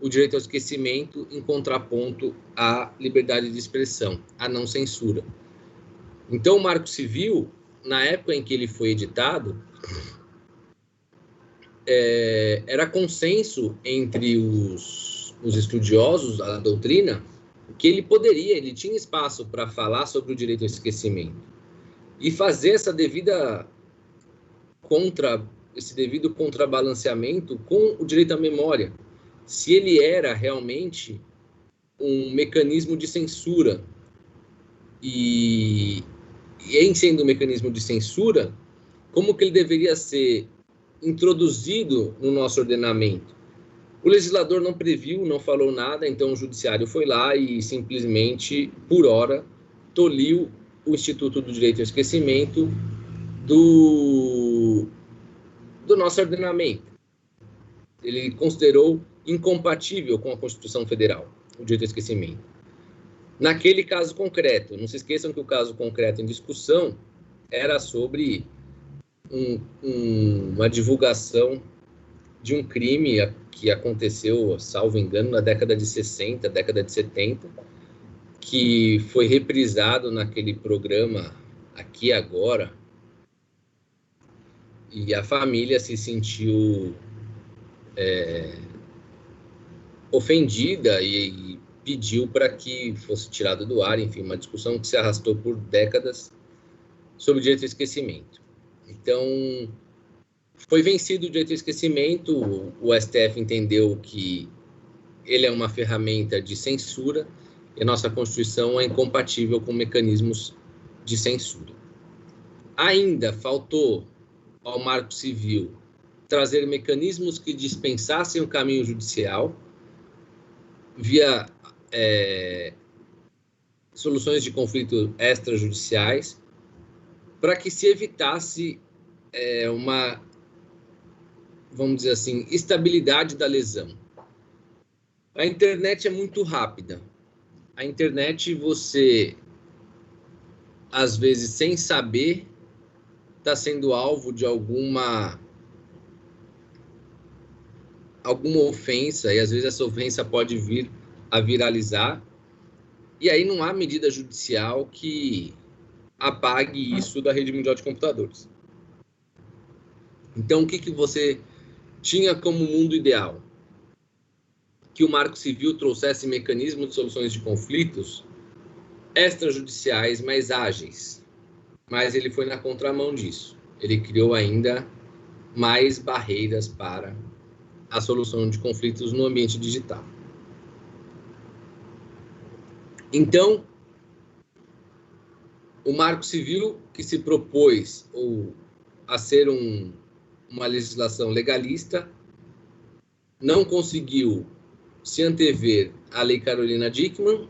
O direito ao esquecimento em contraponto à liberdade de expressão, à não censura. Então, o Marco Civil, na época em que ele foi editado, era consenso entre os estudiosos da doutrina que ele tinha espaço para falar sobre o direito ao esquecimento e fazer esse devido contrabalanceamento com o direito à memória, se ele era realmente um mecanismo de censura. E em sendo um mecanismo de censura, como que ele deveria ser introduzido no nosso ordenamento? O legislador não previu, não falou nada, então o judiciário foi lá e simplesmente, por hora, tolhiu o Instituto do Direito ao Esquecimento do nosso ordenamento. Ele considerou incompatível com a Constituição Federal, o direito ao esquecimento. Naquele caso concreto, não se esqueçam que o caso concreto em discussão era sobre uma divulgação de um crime que aconteceu, salvo engano, na década de 60, década de 70, que foi reprisado naquele programa Aqui Agora, e a família se sentiu ofendida e pediu para que fosse tirado do ar, enfim, uma discussão que se arrastou por décadas sobre o direito ao esquecimento. Então, foi vencido o direito ao esquecimento, o STF entendeu que ele é uma ferramenta de censura e a nossa Constituição é incompatível com mecanismos de censura. Ainda faltou ao Marco Civil trazer mecanismos que dispensassem o caminho judicial via soluções de conflito extrajudiciais, para que se evitasse uma, vamos dizer assim, estabilidade da lesão. A internet é muito rápida. A internet, você, às vezes, sem saber, está sendo alvo de alguma ofensa, e às vezes essa ofensa pode vir a viralizar, e aí não há medida judicial que apague isso da rede mundial de computadores. Então, o que você tinha como mundo ideal? Que o Marco Civil trouxesse mecanismos de soluções de conflitos extrajudiciais mais ágeis, mas ele foi na contramão disso. Ele criou ainda mais barreiras para a solução de conflitos no ambiente digital. Então, o Marco Civil, que se propôs a ser uma legislação legalista, não conseguiu se antever à Lei Carolina Dickmann,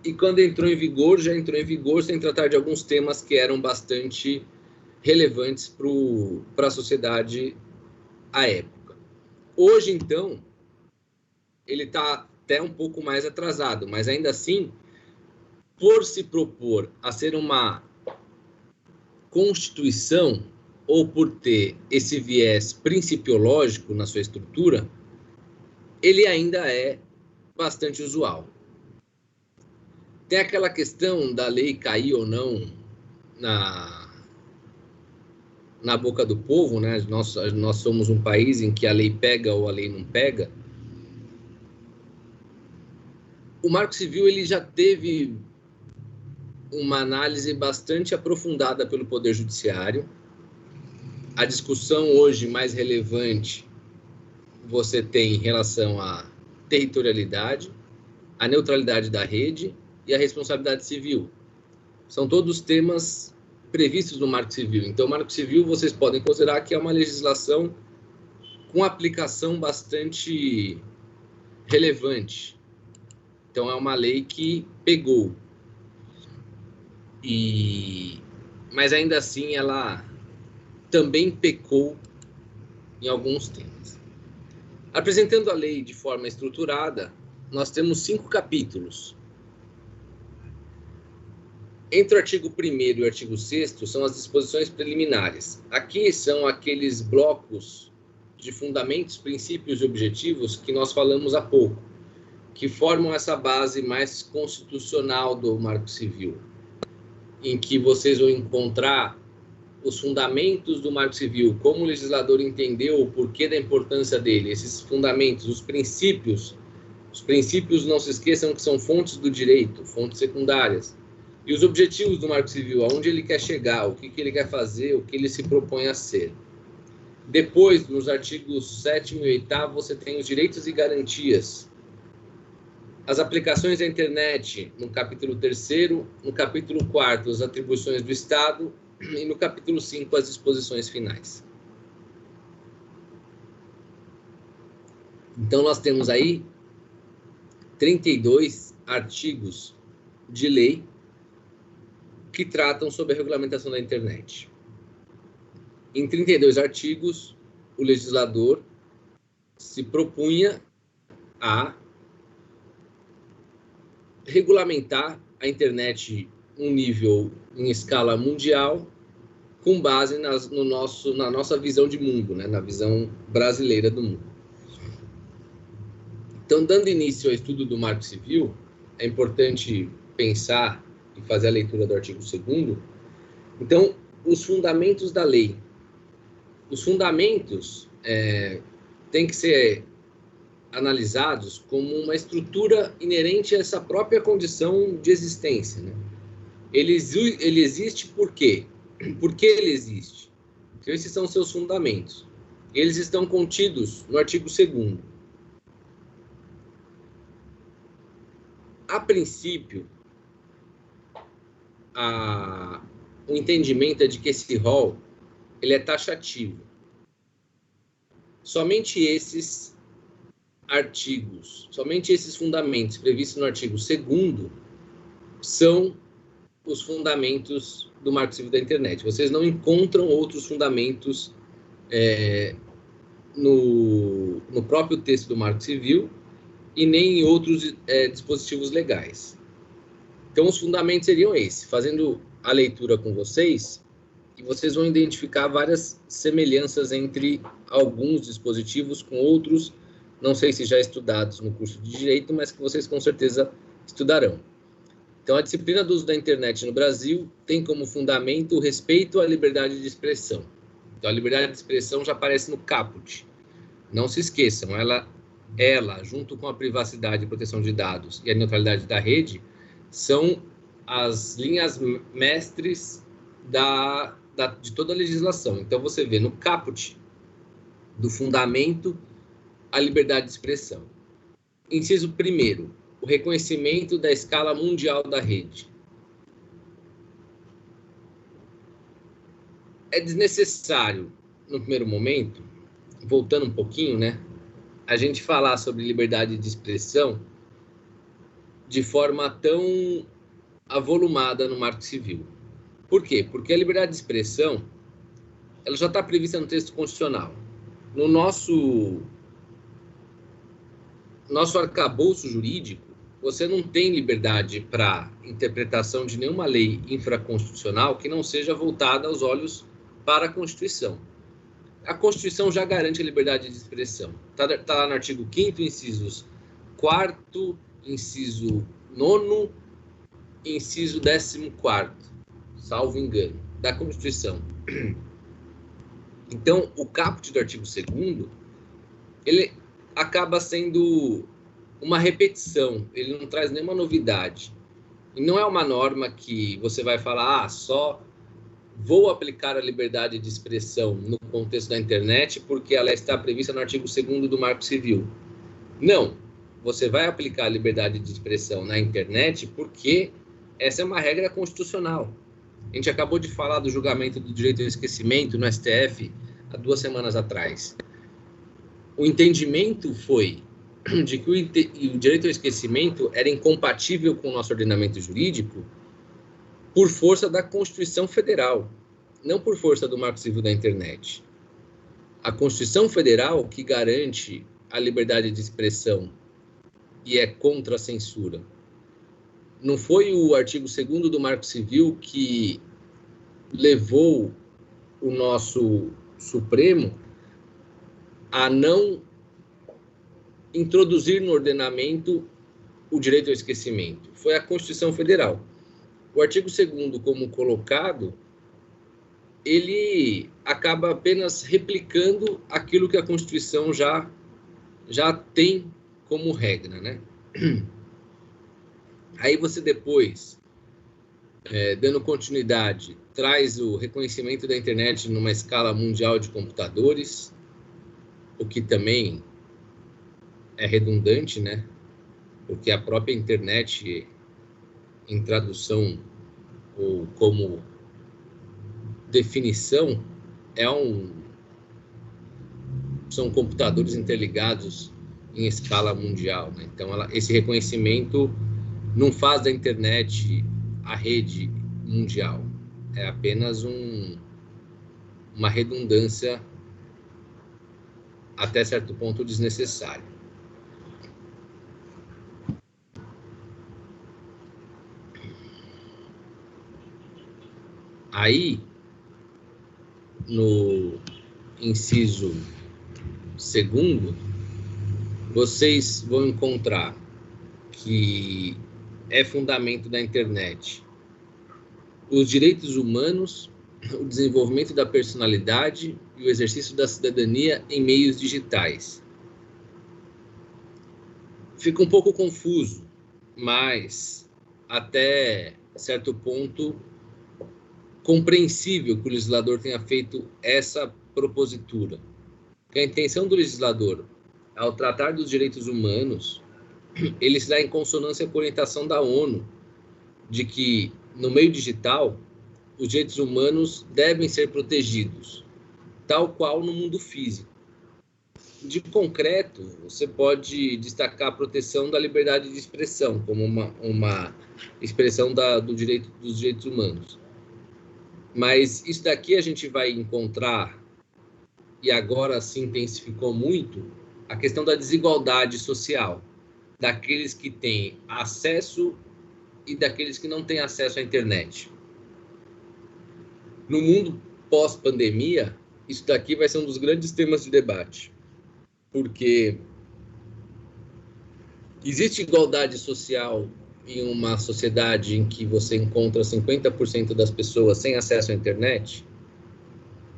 e quando entrou em vigor, já entrou em vigor sem tratar de alguns temas que eram bastante relevantes para a sociedade à época. Hoje, então, ele está até um pouco mais atrasado, mas ainda assim, por se propor a ser uma Constituição, ou por ter esse viés principiológico na sua estrutura, ele ainda é bastante usual. Tem aquela questão da lei cair ou não na boca do povo, né? Nós somos um país em que a lei pega ou a lei não pega. O Marco Civil ele já teve uma análise bastante aprofundada pelo Poder Judiciário. A discussão hoje mais relevante você tem em relação à territorialidade, à neutralidade da rede e à responsabilidade civil. São todos temas previstos no Marco Civil. Então, o Marco Civil vocês podem considerar que é uma legislação com aplicação bastante relevante. Então, é uma lei que pegou. Mas, ainda assim, ela também pecou em alguns temas. Apresentando a lei de forma estruturada, nós temos 5 capítulos. Entre o artigo 1º e o artigo 6º são as disposições preliminares. Aqui são aqueles blocos de fundamentos, princípios e objetivos que nós falamos há pouco, que formam essa base mais constitucional do Marco Civil, em que vocês vão encontrar os fundamentos do Marco Civil, como o legislador entendeu o porquê da importância dele, esses fundamentos, os princípios não se esqueçam que são fontes do direito, fontes secundárias, e os objetivos do Marco Civil, aonde ele quer chegar, o que ele quer fazer, o que ele se propõe a ser. Depois, nos artigos 7º e 8º, você tem os direitos e garantias. As aplicações da internet, no capítulo 3º, no capítulo 4º, as atribuições do Estado, e no capítulo 5, as disposições finais. Então, nós temos aí 32 artigos de lei que tratam sobre a regulamentação da internet. Em 32 artigos, o legislador se propunha a regulamentar a internet um nível em escala mundial, com base na nossa visão de mundo, né? Na visão brasileira do mundo. Então, dando início ao estudo do Marco Civil, é importante pensar e fazer a leitura do artigo 2º. Então, os fundamentos da lei. Os fundamentos têm que ser analisados como uma estrutura inerente a essa própria condição de existência, né? Ele existe por quê? Por que ele existe? Então, esses são seus fundamentos. Eles estão contidos no artigo 2º. A princípio, o entendimento é de que esse rol ele é taxativo. Somente esses artigos, somente esses fundamentos previstos no artigo 2º são os fundamentos do Marco Civil da Internet. Vocês não encontram outros fundamentos no próprio texto do Marco Civil e nem em outros dispositivos legais. Então, os fundamentos seriam esses. Fazendo a leitura com vocês, e vocês vão identificar várias semelhanças entre alguns dispositivos com outros, não sei se já estudados no curso de Direito, mas que vocês com certeza estudarão. Então, a disciplina do uso da internet no Brasil tem como fundamento o respeito à liberdade de expressão. Então, a liberdade de expressão já aparece no caput. Não se esqueçam, ela junto com a privacidade e proteção de dados e a neutralidade da rede, são as linhas mestres de toda a legislação. Então, você vê no caput do fundamento a liberdade de expressão. Inciso 1º, o reconhecimento da escala mundial da rede. É desnecessário, no primeiro momento, voltando um pouquinho, né, a gente falar sobre liberdade de expressão de forma tão avolumada no Marco Civil. Por quê? Porque a liberdade de expressão ela já está prevista no texto constitucional. No nosso arcabouço jurídico, você não tem liberdade para interpretação de nenhuma lei infraconstitucional que não seja voltada aos olhos para a Constituição. A Constituição já garante a liberdade de expressão. Está lá no artigo 5º, incisos 4º, inciso 9º, inciso 14º, salvo engano, da Constituição. Então, o caput do artigo 2º, ele acaba sendo uma repetição, ele não traz nenhuma novidade. E não é uma norma que você vai falar, só vou aplicar a liberdade de expressão no contexto da internet porque ela está prevista no artigo 2º do Marco Civil. Não, você vai aplicar a liberdade de expressão na internet porque essa é uma regra constitucional. A gente acabou de falar do julgamento do direito ao esquecimento no STF há 2 semanas atrás. O entendimento foi de que o direito ao esquecimento era incompatível com o nosso ordenamento jurídico por força da Constituição Federal, não por força do Marco Civil da internet. A Constituição Federal, que garante a liberdade de expressão e é contra a censura, não foi o artigo 2º do Marco Civil que levou o nosso Supremo a não introduzir no ordenamento o direito ao esquecimento. Foi a Constituição Federal. O artigo 2º, como colocado, ele acaba apenas replicando aquilo que a Constituição já tem como regra, né? Aí você depois, dando continuidade, traz o reconhecimento da internet numa escala mundial de computadores, o que também é redundante, né? Porque a própria internet, em tradução ou como definição, são computadores interligados em escala mundial, né? Então, esse reconhecimento não faz da internet a rede mundial. É apenas uma redundância até certo ponto desnecessária. Aí, no inciso 2º, vocês vão encontrar que é fundamento da internet os direitos humanos, o desenvolvimento da personalidade e o exercício da cidadania em meios digitais. Fica um pouco confuso, mas até certo ponto compreensível que o legislador tenha feito essa propositura. Que a intenção do legislador, ao tratar dos direitos humanos, ele está em consonância com a orientação da ONU, de que, no meio digital, os direitos humanos devem ser protegidos, tal qual no mundo físico. De concreto, você pode destacar a proteção da liberdade de expressão, como uma expressão dos direitos humanos. Mas isso daqui a gente vai encontrar, e agora se intensificou muito, a questão da desigualdade social, daqueles que têm acesso e daqueles que não têm acesso à internet. No mundo pós-pandemia, isso daqui vai ser um dos grandes temas de debate, porque existe igualdade social em uma sociedade em que você encontra 50% das pessoas sem acesso à internet,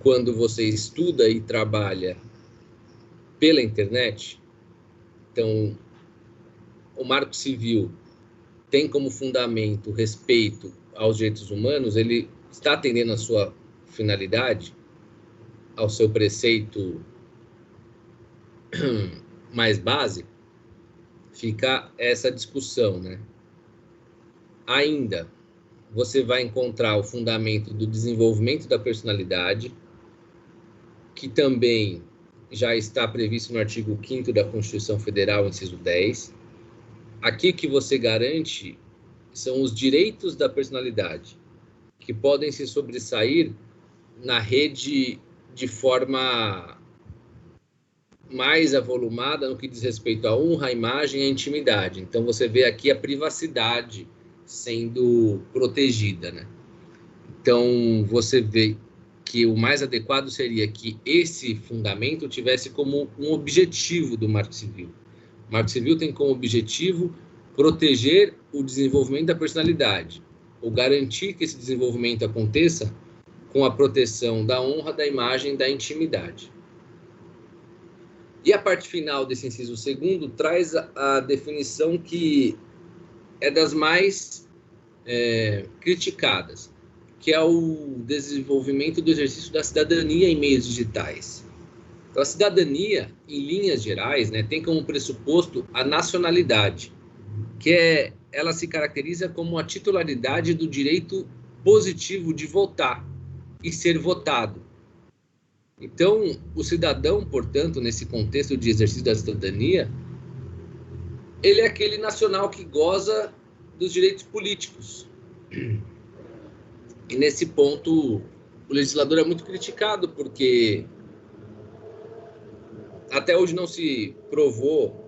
quando você estuda e trabalha pela internet. Então, o Marco Civil tem como fundamento o respeito aos direitos humanos, ele está atendendo a sua finalidade, ao seu preceito mais básico, fica essa discussão, né? Ainda, você vai encontrar o fundamento do desenvolvimento da personalidade, que também já está previsto no artigo 5º da Constituição Federal, inciso 10. Aqui que você garante são os direitos da personalidade, que podem se sobressair na rede de forma mais avolumada no que diz respeito à honra, à imagem e à intimidade. Então, você vê aqui a privacidade sendo protegida, né? Então, você vê que o mais adequado seria que esse fundamento tivesse como um objetivo do Marco Civil. O Marco Civil tem como objetivo proteger o desenvolvimento da personalidade, ou garantir que esse desenvolvimento aconteça com a proteção da honra, da imagem, da intimidade. E a parte final desse inciso segundo traz a definição que é das mais criticadas, que é o desenvolvimento do exercício da cidadania em meios digitais. Então, a cidadania, em linhas gerais, né, tem como pressuposto a nacionalidade, que ela se caracteriza como a titularidade do direito positivo de votar e ser votado. Então, o cidadão, portanto, nesse contexto de exercício da cidadania, ele é aquele nacional que goza dos direitos políticos. E nesse ponto, o legislador é muito criticado, porque até hoje não se provou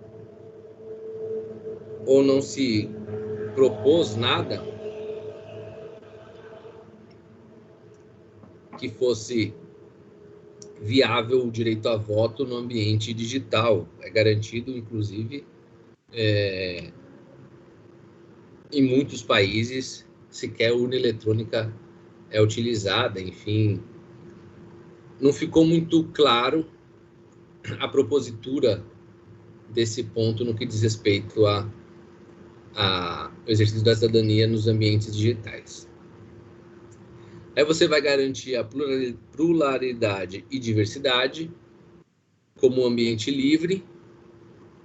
ou não se propôs nada que fosse viável o direito a voto no ambiente digital. É garantido, inclusive, em muitos países, sequer urna eletrônica é utilizada. Enfim, não ficou muito claro a propositura desse ponto no que diz respeito ao exercício da cidadania nos ambientes digitais. Aí você vai garantir a pluralidade e diversidade como ambiente livre,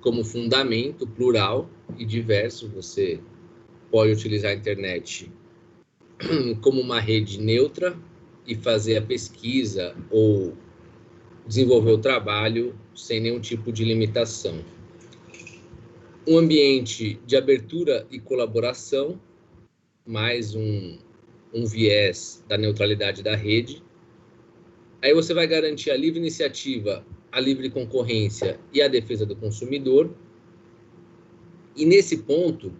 como fundamento plural e diverso. Você pode utilizar a internet como uma rede neutra e fazer a pesquisa ou desenvolver o trabalho sem nenhum tipo de limitação. Um ambiente de abertura e colaboração, mais um viés da neutralidade da rede. Aí você vai garantir a livre iniciativa, a livre concorrência e a defesa do consumidor. E nesse ponto,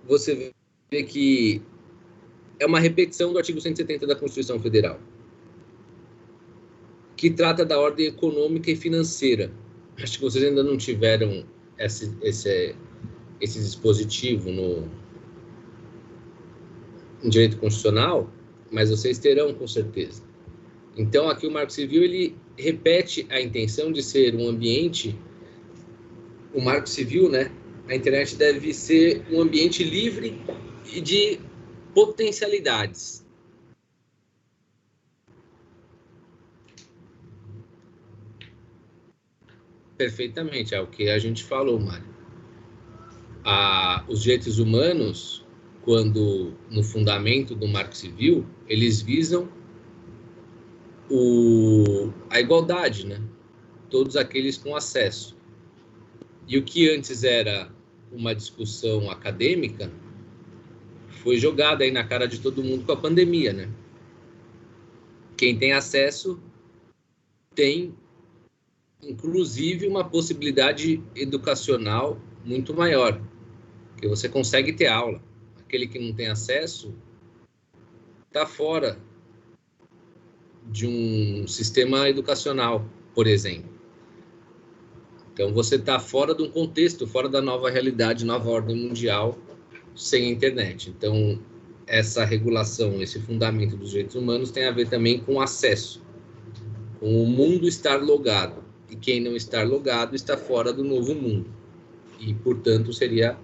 você vê que é uma repetição do artigo 170 da Constituição Federal, que trata da ordem econômica e financeira. Acho que vocês ainda não tiveram esse dispositivo no direito constitucional, mas vocês terão com certeza. Então, aqui o Marco Civil, ele repete a intenção de ser um ambiente, o Marco Civil, né? A internet deve ser um ambiente livre e de potencialidades. Perfeitamente, é o que a gente falou, Mário. Os direitos humanos, quando no fundamento do Marco Civil, eles visam a igualdade, né? Todos aqueles com acesso. E o que antes era uma discussão acadêmica foi jogado aí na cara de todo mundo com a pandemia, né? Quem tem acesso tem, inclusive, uma possibilidade educacional muito maior, que você consegue ter aula. Aquele que não tem acesso está fora de um sistema educacional, por exemplo. Então, você está fora de um contexto, fora da nova realidade, nova ordem mundial, sem a internet. Então, essa regulação, esse fundamento dos direitos humanos tem a ver também com acesso, com o mundo estar logado. E quem não está logado está fora do novo mundo. E, portanto, seria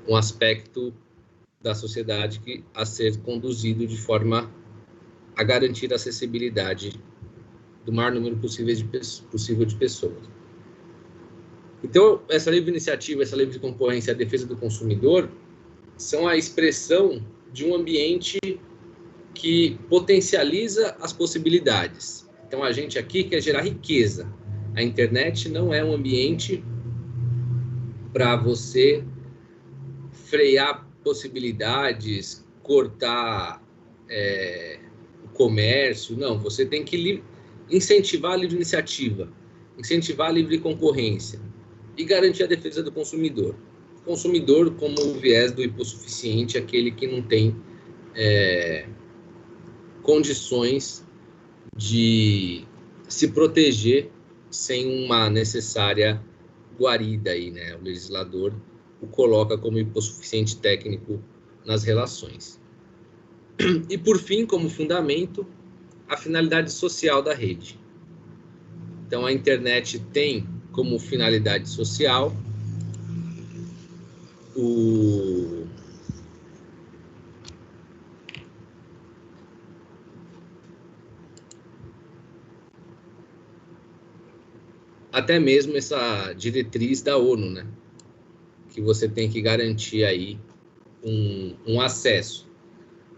um aspecto da sociedade a ser conduzido de forma a garantir a acessibilidade do maior número possível de pessoas. Então, essa livre iniciativa, essa livre concorrência e a defesa do consumidor são a expressão de um ambiente que potencializa as possibilidades. Então, a gente aqui quer gerar riqueza. A internet não é um ambiente para você frear possibilidades, cortar o comércio. Não, você tem que incentivar a livre iniciativa, incentivar a livre concorrência e garantir a defesa do consumidor. Consumidor como o viés do hipossuficiente, aquele que não tem condições de se proteger sem uma necessária guarida aí, né? O legislador o coloca como hipossuficiente técnico nas relações. E, por fim, como fundamento, a finalidade social da rede. Então, a internet tem como finalidade social até mesmo essa diretriz da ONU, né? Que você tem que garantir aí um acesso.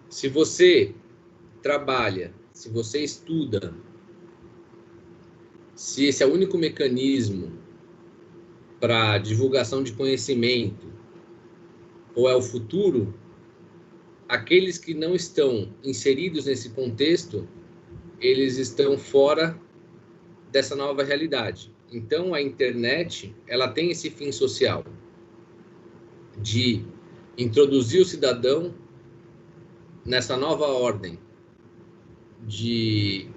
Se você trabalha, se você estuda, se esse é o único mecanismo para divulgação de conhecimento ou é o futuro, aqueles que não estão inseridos nesse contexto, eles estão fora dessa nova realidade. Então, a internet, ela tem esse fim social de introduzir o cidadão nessa nova ordem, de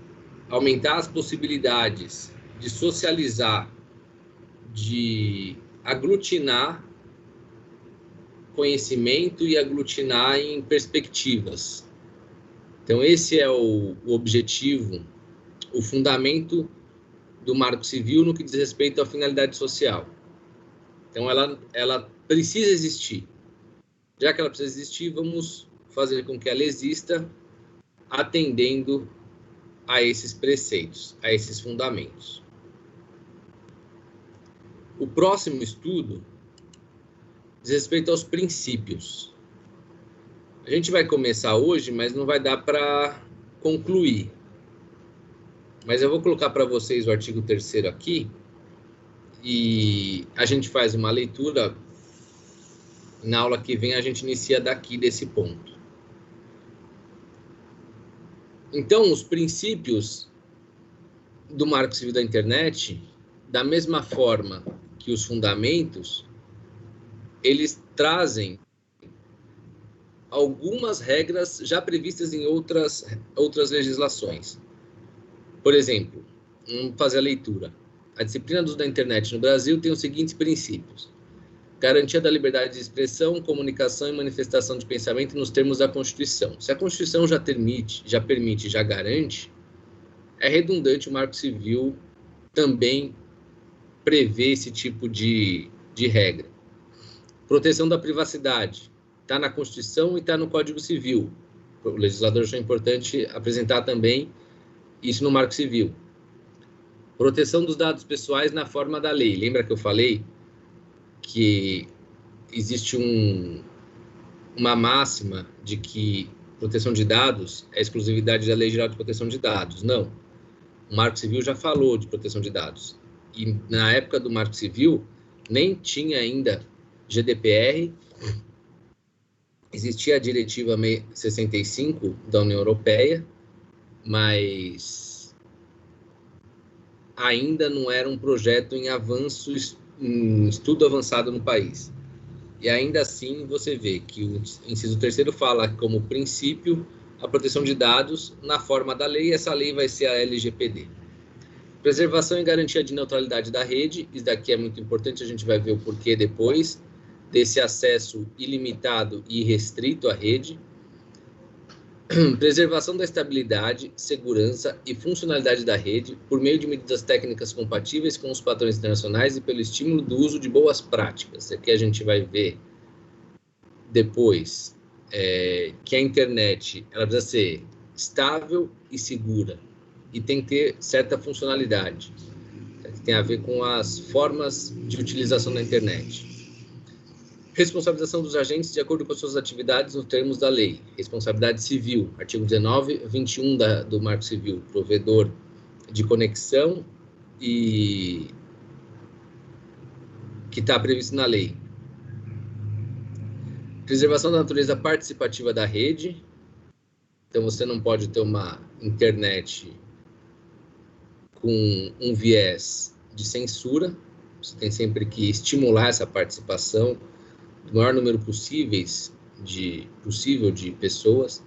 aumentar as possibilidades de socializar, de aglutinar conhecimento e aglutinar em perspectivas. Então, esse é o objetivo, o fundamento do Marco Civil no que diz respeito à finalidade social. Então, ela precisa existir. Já que ela precisa existir, vamos fazer com que ela exista atendendo a esses preceitos, a esses fundamentos. O próximo estudo diz respeito aos princípios. A gente vai começar hoje, mas não vai dar para concluir. Mas eu vou colocar para vocês o artigo 3º aqui e a gente faz uma leitura. Na aula que vem a gente inicia daqui desse ponto. Então, os princípios do Marco Civil da Internet, da mesma forma que os fundamentos, eles trazem algumas regras já previstas em outras legislações. Por exemplo, vamos fazer a leitura. A disciplina do uso da internet no Brasil tem os seguintes princípios: garantia da liberdade de expressão, comunicação e manifestação de pensamento nos termos da Constituição. Se a Constituição já permite, já garante, é redundante o Marco Civil também prever esse tipo de regra. Proteção da privacidade. Está na Constituição e está no Código Civil. O legislador achou importante apresentar também isso no Marco Civil. Proteção dos dados pessoais na forma da lei. Lembra que eu falei que existe uma máxima de que proteção de dados é exclusividade da Lei Geral de Proteção de Dados? Não. O Marco Civil já falou de proteção de dados. E na época do Marco Civil, nem tinha ainda GDPR, existia a Diretiva 65 da União Europeia, mas ainda não era um projeto em avanço, em estudo avançado no país. E ainda assim você vê que o inciso 3º fala como princípio a proteção de dados na forma da lei, e essa lei vai ser a LGPD. Preservação e garantia de neutralidade da rede, isso daqui é muito importante, a gente vai ver o porquê depois, desse acesso ilimitado e irrestrito à rede. Preservação da estabilidade, segurança e funcionalidade da rede por meio de medidas técnicas compatíveis com os padrões internacionais e pelo estímulo do uso de boas práticas. Aqui a gente vai ver depois que a internet ela precisa ser estável e segura e tem que ter certa funcionalidade, que tem a ver com as formas de utilização da internet. Responsabilização dos agentes de acordo com as suas atividades nos termos da lei. Responsabilidade civil, artigo 19, 21 do Marco Civil, provedor de conexão e que está previsto na lei. Preservação da natureza participativa da rede. Então, você não pode ter uma internet com um viés de censura. Você tem sempre que estimular essa participação do maior número possível de pessoas.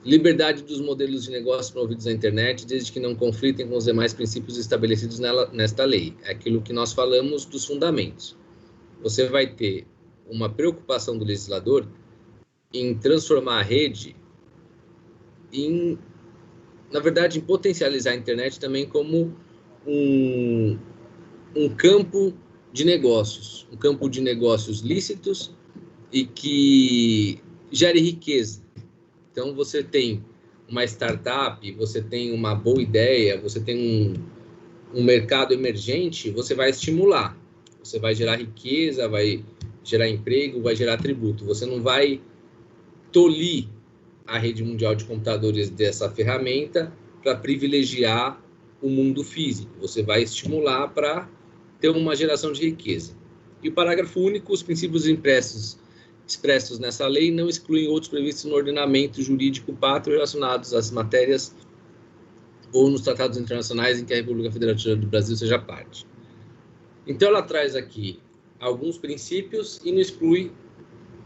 Liberdade dos modelos de negócio promovidos na internet, desde que não conflitem com os demais princípios estabelecidos nesta lei. É aquilo que nós falamos dos fundamentos. Você vai ter uma preocupação do legislador em transformar a rede na verdade, em potencializar a internet também como um campo de negócios, um campo de negócios lícitos e que gere riqueza. Então, você tem uma startup, você tem uma boa ideia, você tem um mercado emergente, você vai estimular, você vai gerar riqueza, vai gerar emprego, vai gerar tributo. Você não vai tolir a rede mundial de computadores dessa ferramenta para privilegiar o mundo físico. Você vai estimular para ter uma geração de riqueza. E o parágrafo único, os princípios expressos nessa lei não excluem outros previstos no ordenamento jurídico pátrio relacionados às matérias ou nos tratados internacionais em que a República Federativa do Brasil seja parte. Então, ela traz aqui alguns princípios e não exclui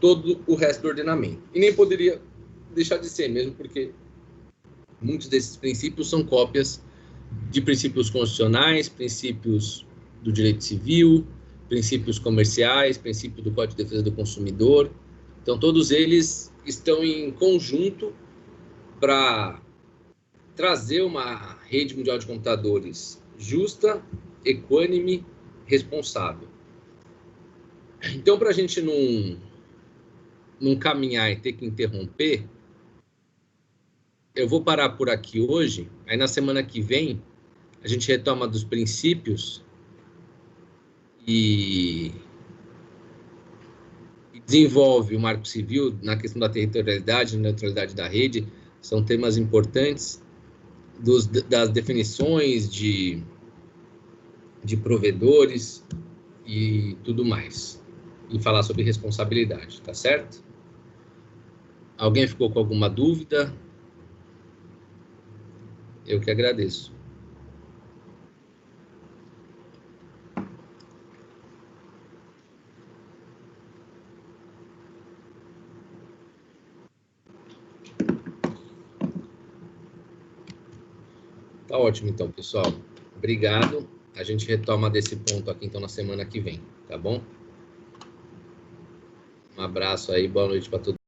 todo o resto do ordenamento. E nem poderia deixar de ser, mesmo porque muitos desses princípios são cópias de princípios constitucionais, princípios do direito civil, princípios comerciais, princípio do Código de Defesa do Consumidor. Então, todos eles estão em conjunto para trazer uma rede mundial de computadores justa, equânime, responsável. Então, para a gente não caminhar e ter que interromper, eu vou parar por aqui hoje, aí na semana que vem a gente retoma dos princípios e desenvolve o Marco Civil na questão da territorialidade e neutralidade da rede. São temas importantes das definições de provedores e tudo mais. E falar sobre responsabilidade, tá certo? Alguém ficou com alguma dúvida? Eu que agradeço. Tá ótimo, então, pessoal. Obrigado. A gente retoma desse ponto aqui, então, na semana que vem, tá bom? Um abraço aí, boa noite para todos.